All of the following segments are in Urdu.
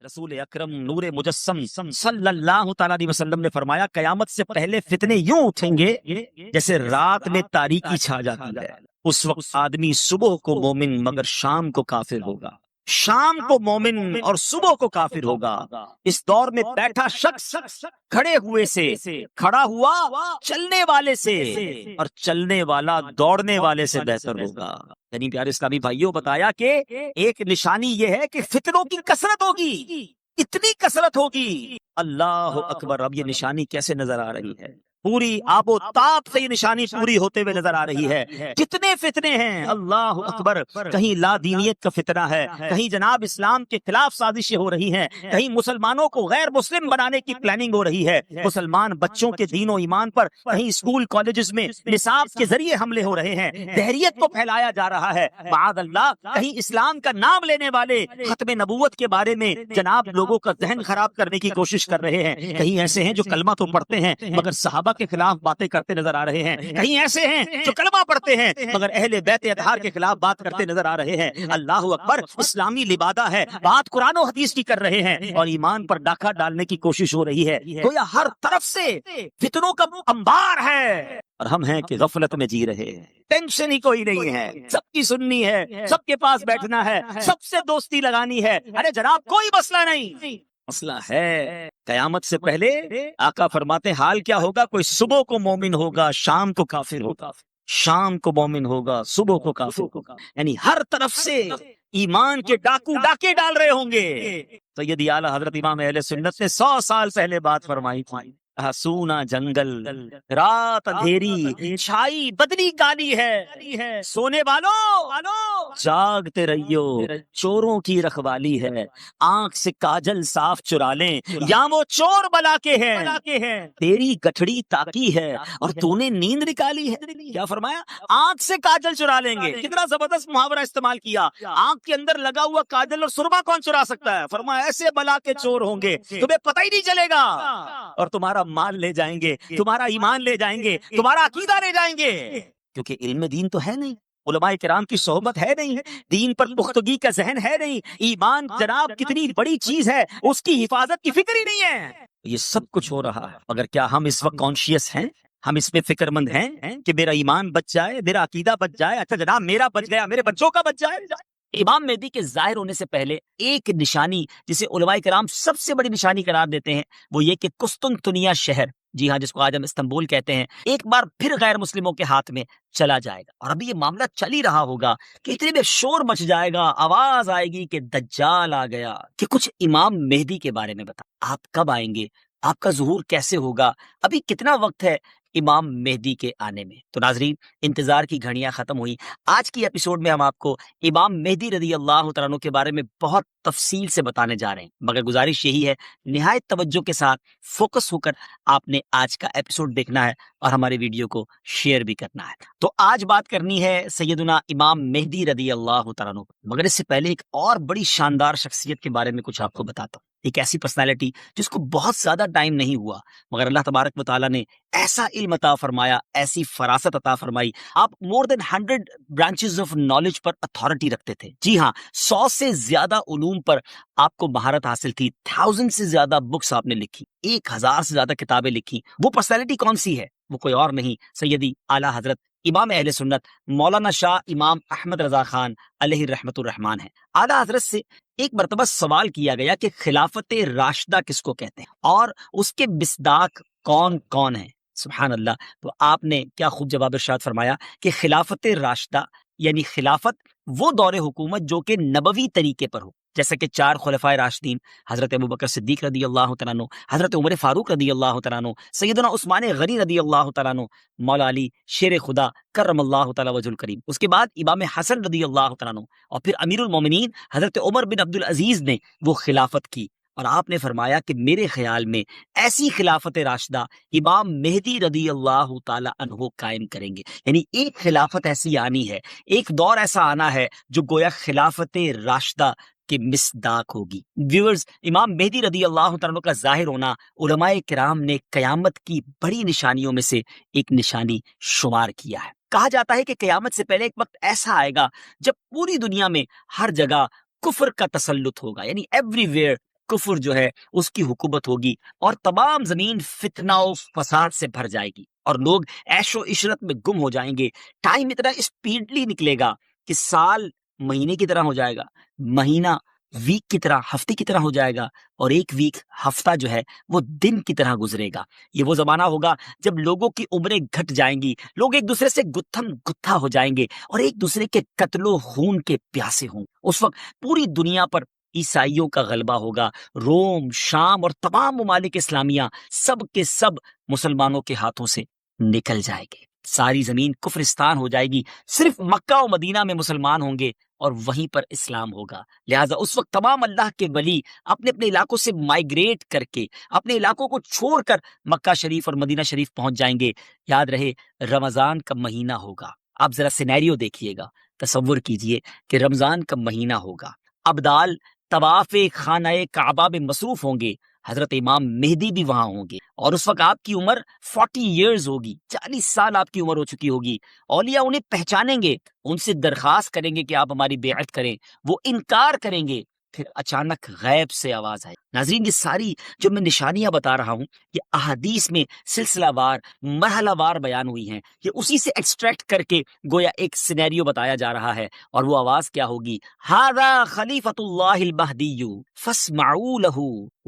رسول اکرم نور مجسم صلی اللہ تعالیٰ علیہ وسلم نے فرمایا قیامت سے پہلے فتنے یوں اٹھیں گے جیسے رات میں تاریکی چھا جاتی ہے. اس وقت آدمی صبح کو مومن مگر شام کو کافر ہوگا، شام کو مومن اور صبح کو کافر ہوگا. اس دور میں بیٹھا شخص کھڑے ہوئے سے، کھڑا ہوا چلنے والے سے، اور چلنے والا دوڑنے والے سے بہتر ہوگا. یعنی پیارے اسلامی بھائیوں بتایا کہ ایک نشانی یہ ہے کہ فتنوں کی کثرت ہوگی، اتنی کثرت ہوگی. اللہ اکبر. اب یہ نشانی کیسے نظر آ رہی ہے؟ پوری آب و تاب سے یہ نشانی پوری ہوتے ہوئے نظر آ رہی ہے. کتنے فتنے ہیں، اللہ اکبر. کہیں لا دینیت کا فتنہ ہے، کہیں جناب اسلام کے خلاف سازشیں ہو رہی ہیں، کہیں مسلمانوں کو غیر مسلم بنانے کی پلاننگ ہو رہی ہے، مسلمان بچوں کے دین و ایمان پر کہیں اسکول کالجز میں نصاب کے ذریعے حملے ہو رہے ہیں، دہریت کو پھیلایا جا رہا ہے. معاذ اللہ کہیں اسلام کا نام لینے والے ختم نبوت کے بارے میں جناب لوگوں کا ذہن خراب کرنے کی کوشش کر رہے ہیں. کہیں ایسے ہیں جو کلمہ تو پڑھتے ہیں مگر صحابہ کے خلاف باتیں کرتے نظر آ رہے ہیں. کہیں ایسے ہیں جو کلمہ پڑھتے ہیں مگر اہل بیت اطہار کے خلاف بات کرتے نظر آ رہے ہیں. اللہ اکبر. اسلامی لبادہ ہے، بات قرآن و حدیث کی کر رہے ہیں اور ایمان پر ڈاکہ ڈالنے کی کوشش ہو رہی ہے. گویا ہر طرف سے فتنوں کا انبار ہے اور ہم ہیں کہ غفلت میں جی رہے ہیں. ٹینشن ہی کوئی نہیں ہے، سب کی سننی ہے، سب کے پاس بیٹھنا ہے، سب سے دوستی لگانی ہے. ارے جناب کوئی مسئلہ نہیں، مسئلہ ہے. قیامت سے پہلے آقا فرماتے حال کیا ہوگا؟ کوئی صبح کو مومن ہوگا، شام کو کافر ہوگا، شام کو مومن ہوگا، صبح کو کافر ہوگا. یعنی ہر طرف سے ایمان کے ڈاکے ڈال رہے ہوں گے. سیدی اعلیٰ حضرت امام اہل سنت نے 100 سال پہلے بات فرمائی تھی. سونا جنگل، رات اندھیری، چھائی بدنی کالی ہے، سونے والوں جاگتے رہیو، چوروں کی رکھوالی ہے. آنکھ سے کاجل صاف چرا لیں یا وہ چور بلا کے ہیں. تیری گٹھڑی تاکی ہے اور تو نے نیند نکالی ہے. کیا فرمایا؟ آنکھ سے کاجل چرا لیں گے. کتنا زبردست محاورہ استعمال کیا. آنکھ کے اندر لگا ہوا کاجل اور سرما کون چرا سکتا ہے؟ فرمایا ایسے بلا کے چور ہوں گے تمہیں پتہ ہی نہیں چلے گا، اور تمہارا مال لے جائیں گے، تمہارا ایمان لے جائیں گے، تمہارا عقیدہ لے جائیں گے. کیونکہ علم دین تو ہے نہیں، علماء کرام کی صحبت ہے نہیں، دین پر پختگی کا ذہن ہے نہیں، ایمان جناب کتنی بڑی چیز ہے اس کی حفاظت کی فکر ہی نہیں ہے. یہ سب کچھ ہو رہا ہے مگر کیا ہم اس وقت کانشیس ہیں؟ ہم اس میں فکر مند ہیں کہ میرا ایمان بچ جائے، میرا عقیدہ بچ جائے؟ اچھا جناب میرا بچ گیا، میرے بچوں کا بچ جائے. امام مہدی کے ظاہر ہونے سے پہلے ایک نشانی جسے علماء کرام سب سے بڑی نشانی قرار دیتے ہیں وہ یہ کہ قسطنطنیہ شہر، جی ہاں جس کو آج ہم استنبول کہتے ہیں، ایک بار پھر غیر مسلموں کے ہاتھ میں چلا جائے گا. اور ابھی یہ معاملہ چل ہی رہا ہوگا کہ اتنے میں شور مچ جائے گا، آواز آئے گی کہ دجال آ گیا. کہ کچھ امام مہدی کے بارے میں بتا، آپ کب آئیں گے، آپ کا ظہور کیسے ہوگا، ابھی کتنا وقت ہے امام مہدی کے آنے میں. تو ناظرین انتظار کی گھڑیاں ختم ہوئی. آج کی ایپیسوڈ میں ہم آپ کو امام مہدی رضی اللہ تعالیٰ عنہ کے بارے میں بہت تفصیل سے بتانے جا رہے ہیں، مگر گزارش یہی ہے نہایت توجہ کے ساتھ فوکس ہو کر آپ نے آج کا ایپیسوڈ دیکھنا ہے اور ہمارے ویڈیو کو شیئر بھی کرنا ہے. تو آج بات کرنی ہے سیدنا امام مہدی رضی اللہ تعالیٰ عنہ. مگر اس سے پہلے ایک اور بڑی شاندار شخصیت کے بارے میں کچھ آپ کو بتاتا ہوں. ایک ایسی پرسنالٹی جس کو بہت زیادہ ٹائم نہیں ہوا مگر اللہ تبارک و تعالیٰ نے ایسا علم عطا فرمایا، ایسی فراست عطا فرمائی. آپ مور دین 100 branches of knowledge per authority رکھتے تھے. جی ہاں، 100 سے زیادہ علوم پر آپ کو مہارت حاصل تھی. 1000 سے زیادہ بکس آپ نے لکھی، 1000 سے زیادہ کتابیں لکھی. وہ پرسنالٹی کون سی ہے؟ وہ کوئی اور نہیں، سیدی اعلیٰ حضرت امام اہل سنت مولانا شاہ امام احمد رضا خان علیہ رحمت الرحمان ہے. اعلیٰ حضرت سے ایک مرتبہ سوال کیا گیا کہ خلافت راشدہ کس کو کہتے ہیں اور اس کے مصداق کون کون ہیں. سبحان اللہ. تو آپ نے کیا خوب جواب ارشاد فرمایا کہ خلافت راشدہ یعنی خلافت وہ دور حکومت جو کہ نبوی طریقے پر ہو، جیسا کہ 4 خلفائے راشدین حضرت ابوبکر صدیق رضی اللہ تعالیٰ عنہ، حضرت عمر فاروق رضی اللہ تعالیٰ عنہ، سیدنا عثمان غنی رضی اللہ تعالیٰ عنہ، مولا علی شیر خدا کرم اللہ تعالیٰ وجہ الکریم. اس کے بعد امام حسن رضی اللہ تعالیٰ عنہ اور پھر امیر المومنین حضرت عمر بن عبد العزیز نے وہ خلافت کی. اور آپ نے فرمایا کہ میرے خیال میں ایسی خلافت راشدہ امام مہدی رضی اللہ تعالیٰ عنہ قائم کریں گے. یعنی ایک خلافت ایسی آنی ہے، ایک دور ایسا آنا ہے جو گویا خلافت راشدہ کے مصداق ہوگی. ویورز، امام مہدی رضی اللہ تعالیٰ عنہ کا ظاہر ہونا علماء کرام نے قیامت کی بڑی نشانیوں میں سے ایک نشانی شمار کیا ہے. کہا جاتا ہے کہ قیامت سے پہلے ایک وقت ایسا آئے گا جب پوری دنیا میں ہر جگہ کفر کا تسلط ہوگا. یعنی ایوری ویئر کفر جو ہے اس کی حکومت ہوگی، اور تمام زمین فتنہ و فساد سے بھر جائے گی، اور لوگ عیش و عشرت میں گم ہو جائیں گے۔ ٹائم اتنا اسپیڈلی نکلے گا کہ سال مہینے کی طرح ہو جائے گا، مہینہ ویک کی طرح، ہفتے کی طرح ہو جائے گا، اور ایک ویک ہفتہ جو ہے وہ دن کی طرح گزرے گا۔ یہ وہ زمانہ ہوگا جب لوگوں کی عمریں گھٹ جائیں گی، لوگ ایک دوسرے سے گتھم گتھا ہو جائیں گے، اور ایک دوسرے کے قتل و خون کے پیاسے ہوں۔ اس وقت پوری دنیا پر عیسائیوں کا غلبہ ہوگا، روم، شام اور تمام ممالک اسلامیہ سب کے سب مسلمانوں کے ہاتھوں سے نکل جائے گے، ساری زمین کفرستان ہو جائے گی، صرف مکہ و مدینہ میں مسلمان ہوں گے اور وہیں پر اسلام ہوگا۔ لہٰذا اس وقت تمام اللہ کے ولی اپنے اپنے علاقوں سے مائیگریٹ کر کے، اپنے علاقوں کو چھوڑ کر مکہ شریف اور مدینہ شریف پہنچ جائیں گے۔ یاد رہے رمضان کا مہینہ ہوگا، آپ ذرا سینیریو دیکھیے گا، تصور کیجئے کہ رمضان کا مہینہ ہوگا، ابدال طواف خانہ کعبہ میں مصروف ہوں گے، حضرت امام مہدی بھی وہاں ہوں گے، اور اس وقت آپ کی عمر 40 ایئرز ہوگی، 40 سال آپ کی عمر ہو چکی ہوگی۔ اولیاء انہیں پہچانیں گے، ان سے درخواست کریں گے کہ آپ ہماری بیعت کریں، وہ انکار کریں گے، پھر اچانک غیب سے آواز آئے۔ ناظرین، یہ ساری جو میں نشانیاں بتا رہا ہوں یہ احادیث میں سلسلہ وار مرحلہ وار بیان ہوئی ہیں، یہ اسی سے ایکسٹریکٹ کر کے گویا ایک سینیریو بتایا جا رہا ہے، اور وہ آواز کیا ہوگی؟ ھذا خلیفۃ اللہ المہدی فاسمعوا لہ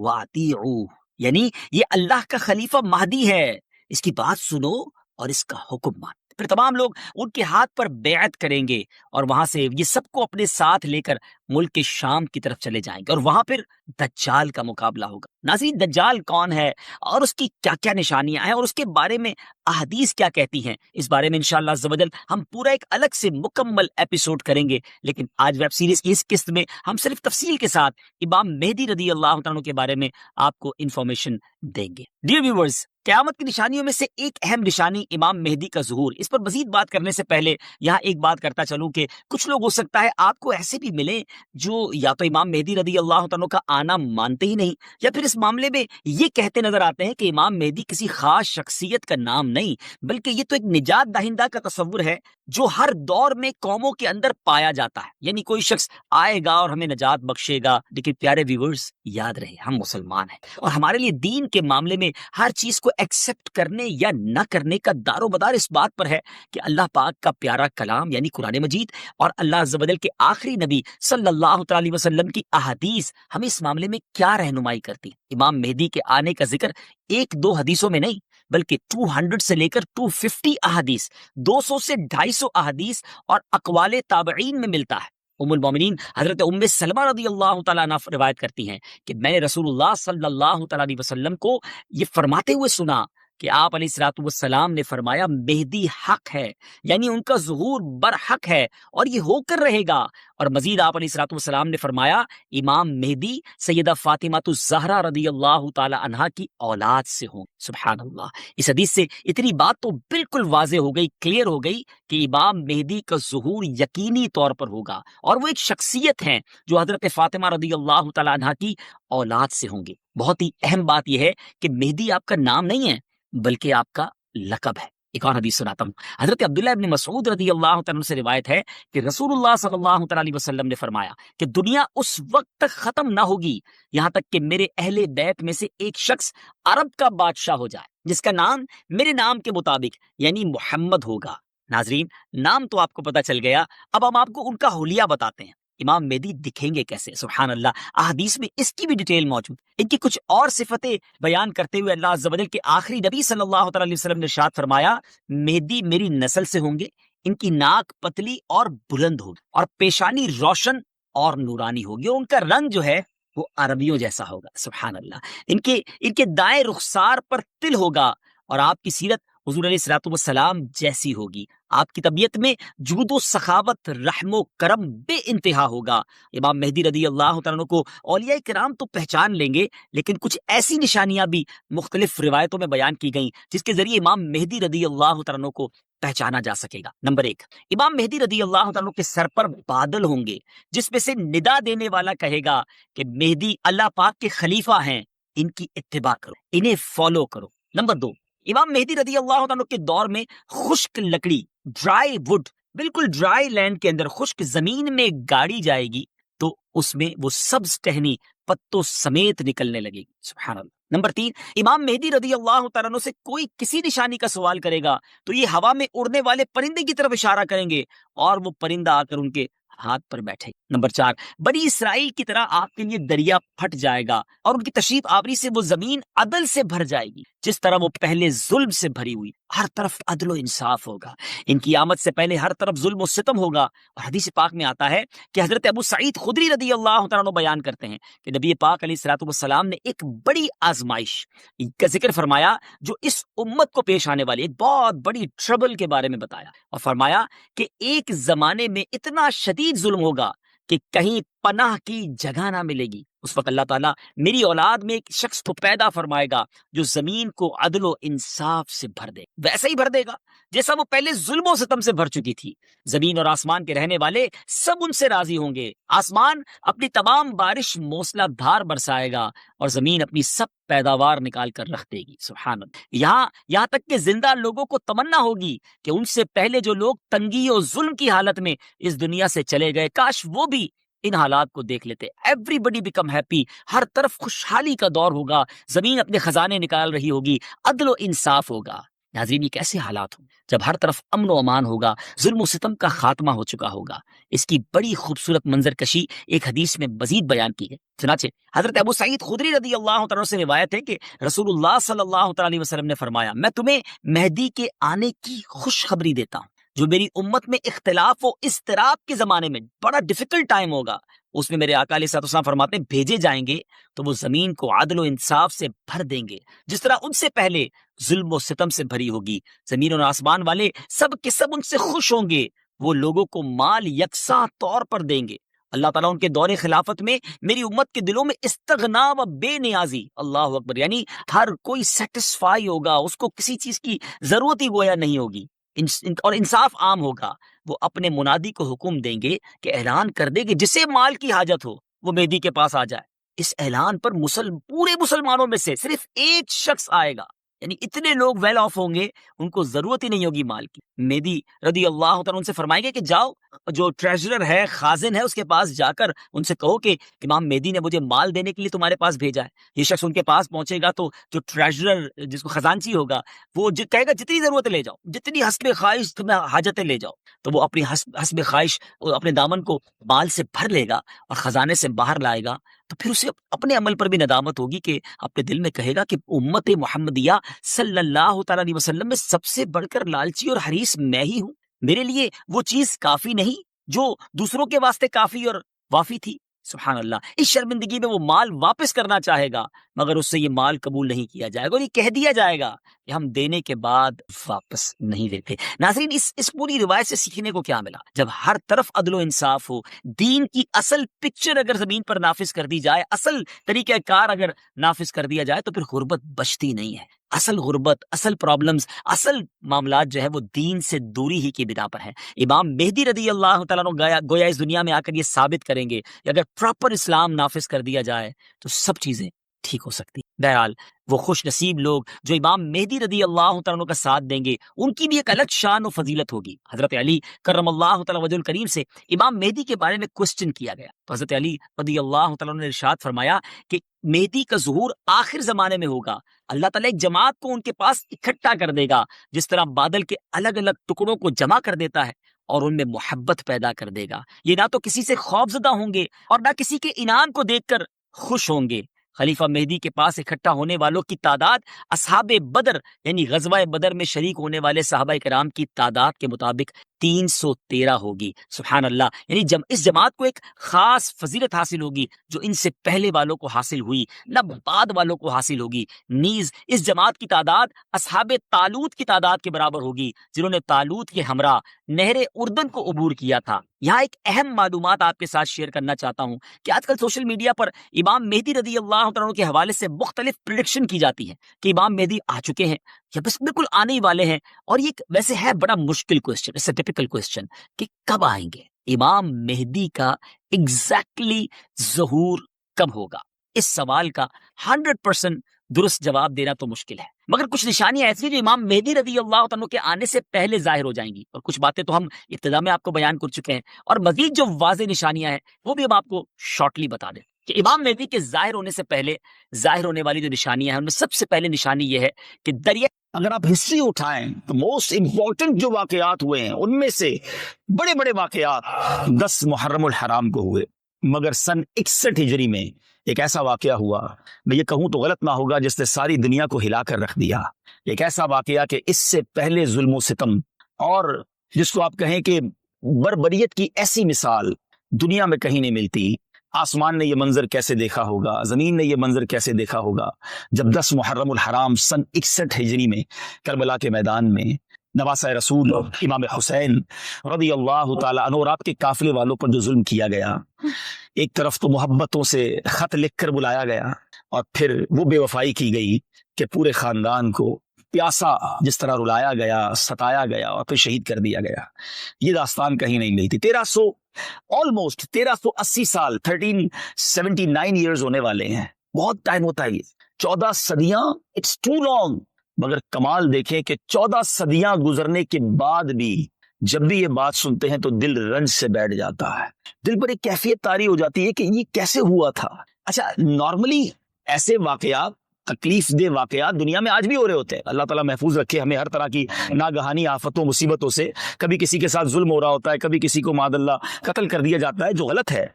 واطیعوہ، یعنی یہ اللہ کا خلیفہ مہدی ہے، اس کی بات سنو اور اس کا حکم مان۔ پھر تمام لوگ ان کے ہاتھ پر بیعت کریں گے، اور وہاں سے یہ سب کو اپنے ساتھ لے کر ملک شام کی طرف چلے جائیں گے، اور وہاں پھر دجال کا مقابلہ ہوگا۔ ناظرین، دجال کون ہے اور اس کی کیا کیا نشانیاں ہیں اور اس کے بارے میں احادیث کیا کہتی ہیں، اس بارے میں انشاءاللہ عز و جل ہم پورا ایک الگ سے مکمل ایپیسوڈ کریں گے، لیکن آج ویب سیریز کی اس قسط میں ہم صرف تفصیل کے ساتھ امام مہدی رضی اللہ تعالیٰ عنہ کے بارے میں آپ کو انفارمیشن دیں گے۔ ڈیئر ویورز، قیامت کی نشانیوں میں سے ایک اہم نشانی امام مہدی کا ظہور۔ اس پر مزید بات کرنے سے پہلے یہاں ایک بات کرتا چلوں کہ کچھ لوگ ہو سکتا ہے آپ کو ایسے بھی ملے جو یا تو امام مہدی رضی اللہ عنہ کا آنا مانتے ہی نہیں، یا پھر اس معاملے میں یہ کہتے نظر آتے ہیں کہ امام مہدی کسی خاص شخصیت کا نام نہیں، بلکہ یہ تو ایک نجات دہندہ کا تصور ہے جو ہر دور میں قوموں کے اندر پایا جاتا ہے، یعنی کوئی شخص آئے گا اور ہمیں نجات بخشے گا۔ لیکن پیارے ویورز، یاد رہے ہم مسلمان ہیں، اور ہمارے لیے دین کے معاملے میں ہر چیز کو ایکسیپٹ کرنے یا نہ کرنے کا دار و مدار اس بات پر ہے کہ اللہ پاک کا پیارا کلام یعنی قرآن مجید اور اللہ عز و جل کے آخری نبی صلی اللہ تعالی علیہ وسلم کی احادیث ہمیں اس معاملے میں کیا رہنمائی کرتی۔ امام مہدی کے آنے کا ذکر ایک دو حدیثوں میں نہیں، بلکہ 200 سے لے کر 250 احادیث، 200 سے 250 احادیث اور اقوال تابعین میں ملتا ہے۔ ام المومنین حضرت ام سلمہ رضی اللہ تعالیٰ عنہ روایت کرتی ہیں کہ میں نے رسول اللہ صلی اللہ تعالیٰ علیہ وسلم کو یہ فرماتے ہوئے سنا کہ آپ علیہ الصلوۃ والسلام نے فرمایا مہدی حق ہے، یعنی ان کا ظہور برحق ہے اور یہ ہو کر رہے گا۔ اور مزید آپ علیہ الصلوۃ والسلام نے فرمایا امام مہدی سیدہ فاطمہ الزہرا رضی اللہ تعالی عنہا کی اولاد سے ہوں۔ سبحان اللہ، اس حدیث سے اتنی بات تو بالکل واضح ہو گئی، کلیئر ہو گئی کہ امام مہدی کا ظہور یقینی طور پر ہوگا، اور وہ ایک شخصیت ہیں جو حضرت فاطمہ رضی اللہ تعالی عنہا کی اولاد سے ہوں گے۔ بہت ہی اہم بات یہ ہے کہ مہدی آپ کا نام نہیں ہے بلکہ آپ کا لقب ہے۔ ایک اور حدیث سناتا ہوں، حضرت عبداللہ ابن مسعود رضی اللہ تعالیٰ عنہ سے روایت ہے کہ رسول اللہ صلی اللہ تعالیٰ علیہ وسلم نے فرمایا کہ دنیا اس وقت تک ختم نہ ہوگی یہاں تک کہ میرے اہل بیت میں سے ایک شخص عرب کا بادشاہ ہو جائے جس کا نام میرے نام کے مطابق یعنی محمد ہوگا۔ ناظرین، نام تو آپ کو پتہ چل گیا، اب ہم آپ کو ان کا حلیہ بتاتے ہیں۔ امام مہدی دکھیں گے کیسے؟ سبحان اللہ، احادیث میں اس کی بھی ڈیٹیل موجود۔ ان کی کچھ اور صفتیں بیان کرتے ہوئے اللہ عز و جل کے آخری نبی صلی اللہ تعالی علیہ وسلم نے ارشاد فرمایا مہدی میری نسل سے ہوں گے، ان کی ناک پتلی اور بلند ہوگی اور پیشانی روشن اور نورانی ہوگی، اور ان کا رنگ جو ہے وہ عربیوں جیسا ہوگا۔ سبحان اللہ، ان کے دائیں رخسار پر تل ہوگا، اور آپ کی سیرت حضور علیہ الصلوۃ والسلام جیسی ہوگی۔ آپ کی طبیعت میں جود و سخاوت، رحم و کرم بے انتہا ہوگا۔ امام مہدی رضی اللہ تعالیٰ عنہ کو اولیاء کرام تو پہچان لیں گے، لیکن کچھ ایسی نشانیاں بھی مختلف روایتوں میں بیان کی گئیں جس کے ذریعے امام مہدی رضی اللہ تعالیٰ عنہ کو پہچانا جا سکے گا۔ نمبر 1، امام مہدی رضی اللہ تعالیٰ عنہ کے سر پر بادل ہوں گے جس میں سے ندا دینے والا کہے گا کہ مہدی اللہ پاک کے خلیفہ ہیں، ان کی اتباع کرو، انہیں فالو کرو۔ نمبر 2، امام مہدی رضی اللہ عنہ کے دور میں خشک لکڑی، ڈرائی وڈ، بالکل ڈرائی لینڈ کے اندر خشک زمین میں گاڑی جائے گی تو اس میں وہ سبز ٹہنی پتوں سمیت نکلنے لگے گی. سبحان اللہ. نمبر 3، امام مہدی رضی اللہ تعالیٰ عنہ سے کوئی کسی نشانی کا سوال کرے گا تو یہ ہوا میں اڑنے والے پرندے کی طرف اشارہ کریں گے اور وہ پرندہ آ کر ان کے ہاتھ پر بیٹھے. نمبر 4، بنی اسرائیل کی طرح آپ کے لیے دریا پھٹ جائے گا اور ان کی تشریف آوری سے وہ زمین عدل سے بھر جائے گی جس طرح وہ پہلے ظلم سے بھری ہوئی. ہر طرف عدل و انصاف ہوگا. ان کی آمد سے پہلے ہر طرف ظلم و ستم ہوگا. اور حدیث پاک میں آتا ہے کہ حضرت ابو سعید خدری رضی اللہ تعالیٰ عنہ بیان کرتے ہیں کہ نبی پاک علیہ الصلوۃ والسلام نے ایک بڑی آزمائش کا ذکر فرمایا جو اس امت کو پیش آنے والی ایک بہت بڑی ٹربل کے بارے میں بتایا، اور فرمایا کہ ایک زمانے میں اتنا شدید ظلم ہوگا کہ کہیں پناہ کی جگہ نہ ملے گی. اس وقت اللہ تعالیٰ میری اولاد میں ایک شخص کو پیدا فرمائے گا جو زمین کو عدل و انصاف سے بھر دے. ویسا ہی بھر دے گا جیسا وہ پہلے ظلم و ستم سے بھر چکی تھی. زمین اور آسمان کے رہنے والے سب ان سے راضی ہوں گے. آسمان اپنی تمام بارش موسلا دھار برسائے گا اور زمین اپنی سب پیداوار نکال کر رکھ دے گی. سبحان اللہ. یہاں تک کہ زندہ لوگوں کو تمنا ہوگی کہ ان سے پہلے جو لوگ تنگی اور ظلم کی حالت میں اس دنیا سے چلے گئے کاش وہ بھی ان حالات کو دیکھ لیتے. ایوری بڈی بیکم ہیپی. ہر طرف خوشحالی کا دور ہوگا. زمین اپنے خزانے نکال رہی ہوگی. عدل و انصاف ہوگا. ناظرین، یہ کیسے حالات ہوں جب ہر طرف امن و امان ہوگا، ظلم و ستم کا خاتمہ ہو چکا ہوگا. اس کی بڑی خوبصورت منظر کشی ایک حدیث میں مزید بیان کی ہے. چنانچہ حضرت ابو سعید خدری رضی اللہ تعالیٰ سے روایت ہے کہ رسول اللہ صلی اللہ تعالیٰ علیہ وسلم نے فرمایا، میں تمہیں مہدی کے آنے کی خوشخبری دیتا ہوں جو میری امت میں اختلاف و اضطراب کے زمانے میں بڑا ڈیفیکلٹ ٹائم ہوگا. اس میں میرے آقا علیہ الصلوۃ والسلام فرماتے ہیں بھیجے جائیں گے تو وہ زمین کو عدل و انصاف سے بھر دیں گے جس طرح ان سے پہلے ظلم و ستم سے بھری ہوگی. زمین اور آسمان والے سب کے سب ان سے خوش ہوں گے. وہ لوگوں کو مال یکساں طور پر دیں گے. اللہ تعالیٰ ان کے دور خلافت میں میری امت کے دلوں میں استغنا و بے نیازی، اللہ اکبر، یعنی ہر کوئی سیٹسفائی ہوگا، اس کو کسی چیز کی ضرورت ہی گویا نہیں ہوگی، اور انصاف عام ہوگا. وہ اپنے منادی کو حکم دیں گے کہ اعلان کر دے کہ جسے مال کی حاجت ہو وہ مہدی کے پاس آ جائے. اس اعلان پر پورے مسلمانوں میں سے صرف ایک شخص آئے گا، یعنی اتنے لوگ ویل آف ہوں گے ان کو ضرورت ہی نہیں ہوگی مال کی. مہدی رضی اللہ تعالیٰ ان سے فرمائیں گے کہ جاؤ، جو ٹریجرر ہے، خازن ہے، اس کے پاس جا کر ان سے کہو کہ امام مہدی نے مجھے مال دینے کے لیے تمہارے پاس بھیجا ہے. یہ شخص ان کے پاس پہنچے گا تو جو ٹریجرر جس کو خزانچی ہوگا وہ کہے گا جتنی ضرورت لے جاؤ، جتنی حسب خواہش تمہیں حاجتیں لے جاؤ. تو وہ اپنی حسب خواہش اپنے دامن کو مال سے بھر لے گا اور خزانے سے باہر لائے گا. تو پھر اسے اپنے عمل پر بھی ندامت ہوگی کہ اپنے دل میں کہے گا کہ امت محمدیہ صلی اللہ تعالیٰ علیہ وسلم میں سب سے بڑھ کر لالچی اور حریص میں ہی ہوں. میرے لیے وہ چیز کافی نہیں جو دوسروں کے واسطے کافی اور وافی تھی. سبحان اللہ. اس شرمندگی میں وہ مال واپس کرنا چاہے گا مگر اس سے یہ مال قبول نہیں کیا جائے گا اور یہ کہہ دیا جائے گا کہ ہم دینے کے بعد واپس نہیں دیتے. ناظرین، اس پوری روایت سے سیکھنے کو کیا ملا؟ جب ہر طرف عدل و انصاف ہو، دین کی اصل پکچر اگر زمین پر نافذ کر دی جائے، اصل طریقہ کار اگر نافذ کر دیا جائے تو پھر غربت بچتی نہیں ہے. اصل غربت، اصل پرابلمز، اصل معاملات جو ہے وہ دین سے دوری ہی کی بنا پر ہیں. امام مہدی رضی اللہ تعالیٰ عنہ گویا اس دنیا میں آ کر یہ ثابت کریں گے کہ اگر پراپر اسلام نافذ کر دیا جائے تو سب چیزیں ٹھیک ہو سکتی. بہرحال وہ خوش نصیب لوگ جو امام مہدی رضی اللہ تعالیٰ عنہ کا ساتھ دیں گے ان کی بھی ایک الگ شان و فضیلت ہوگی. حضرت علی کرم اللہ تعالیٰ وجہ الکریم سے امام مہدی کے بارے میں کوسچن کیا گیا تو حضرت علی رضی اللہ تعالیٰ عنہ نے ارشاد فرمایا کہ مہدی کا ظہور آخر زمانے میں ہوگا. اللہ تعالیٰ ایک جماعت کو ان کے پاس اکٹھا کر دے گا جس طرح بادل کے الگ الگ ٹکڑوں کو جمع کر دیتا ہے اور ان میں محبت پیدا کر دے گا. یہ نہ تو کسی سے خوف زدہ ہوں گے اور نہ کسی کے انعام کو دیکھ کر خوش ہوں گے. خلیفہ مہدی کے پاس اکٹھا ہونے والوں کی تعداد اصحاب بدر یعنی غزوہ بدر میں شریک ہونے والے صحابہ کرام کی تعداد کے مطابق 313 ہوگی. سبحان اللہ. یعنی اس جماعت کو ایک خاص فضیلت حاصل ہوگی جو ان سے پہلے والوں کو حاصل ہوئی نہ بعد والوں کو حاصل ہوگی. نیز اس جماعت کی تعداد اصحاب طالوت کی تعداد کے برابر ہوگی جنہوں نے طالوت کے ہمراہ نہر اردن کو عبور کیا تھا. یہاں ایک اہم معلومات آپ کے ساتھ شیئر کرنا چاہتا ہوں کہ آج کل سوشل میڈیا پر امام مہدی رضی اللہ عنہ کے حوالے سے مختلف پریڈکشن کی جاتی ہے کہ امام مہدی آ چکے ہیں یا بس بالکل آنے ہی والے ہیں. اور یہ ویسے ہے بڑا مشکل کوسچن، اس سے ٹپیکل کوسچن کہ کب آئیں گے. امام مہدی کا ایگزیکٹلی ظہور کب ہوگا، اس سوال کا 100% درست جواب دینا تو مشکل ہے، مگر کچھ نشانیاں ایسی ہیں جو امام مہدی رضی اللہ عنہ کے آنے سے پہلے ظاہر ہو جائیں گی، اور کچھ باتیں تو ہم ابتدا میں آپ کو بیان کر چکے ہیں، اور مزید جو واضح نشانیاں ہیں وہ بھی ہم آپ کو شارٹلی بتا دیں کہ امام مہدی کے ظاہر ہونے سے پہلے ظاہر ہونے والی جو نشانیاں ہیں ان میں سب سے پہلے نشانی یہ ہے کہ دریا، اگر آپ ہسٹری اٹھائیں تو موسٹ امپورٹنٹ جو واقعات ہوئے ہیں ان میں سے بڑے بڑے واقعات 10 محرم الحرام کو ہوئے، مگر سن 61 ہجری میں ایک ایسا واقعہ ہوا، میں یہ کہوں تو غلط نہ ہوگا، جس نے ساری دنیا کو ہلا کر رکھ دیا۔ ایک ایسا واقعہ کہ اس سے پہلے ظلم و ستم اور جس کو آپ کہیں کہ بربریت کی ایسی مثال دنیا میں کہیں نہیں ملتی۔ آسمان نے یہ منظر کیسے دیکھا ہوگا، زمین نے یہ منظر کیسے دیکھا ہوگا جب 10 محرم الحرام سن 61 ہجری میں کربلا کے میدان میں نواسہ رسول امام حسین رضی اللہ تعالیٰ عنہ اور آپ کے قافلے والوں پر جو ظلم کیا گیا، ایک طرف تو محبتوں سے خط لکھ کر بلایا گیا، اور پھر وہ بے وفائی کی گئی کہ پورے خاندان کو پیاسا جس طرح رلایا گیا، ستایا گیا اور پھر شہید کر دیا گیا۔ یہ داستان کہیں نہیں ملی تھی۔ 1380 سال 1379 ایئرز ہونے والے ہیں، بہت ٹائم ہوتا ہے یہ، 14 صدیاں، اٹس ٹو لانگ۔ مگر کمال دیکھیں کہ 14 صدیاں گزرنے کے بعد بھی جب بھی یہ بات سنتے ہیں تو دل رنج سے بیٹھ جاتا ہے، دل پر ایک کیفیت طاری ہو جاتی ہے کہ یہ کیسے ہوا تھا۔ اچھا، نارملی ایسے واقعات، تکلیف دہ واقعات دنیا میں آج بھی ہو رہے ہوتے ہیں، اللہ تعالیٰ محفوظ رکھے ہمیں ہر طرح کی ناگہانی آفتوں مصیبتوں سے۔ کبھی کسی کے ساتھ ظلم ہو رہا ہوتا ہے، کبھی کسی کو معاذ اللہ قتل کر دیا جاتا ہے، جو غلط ہے،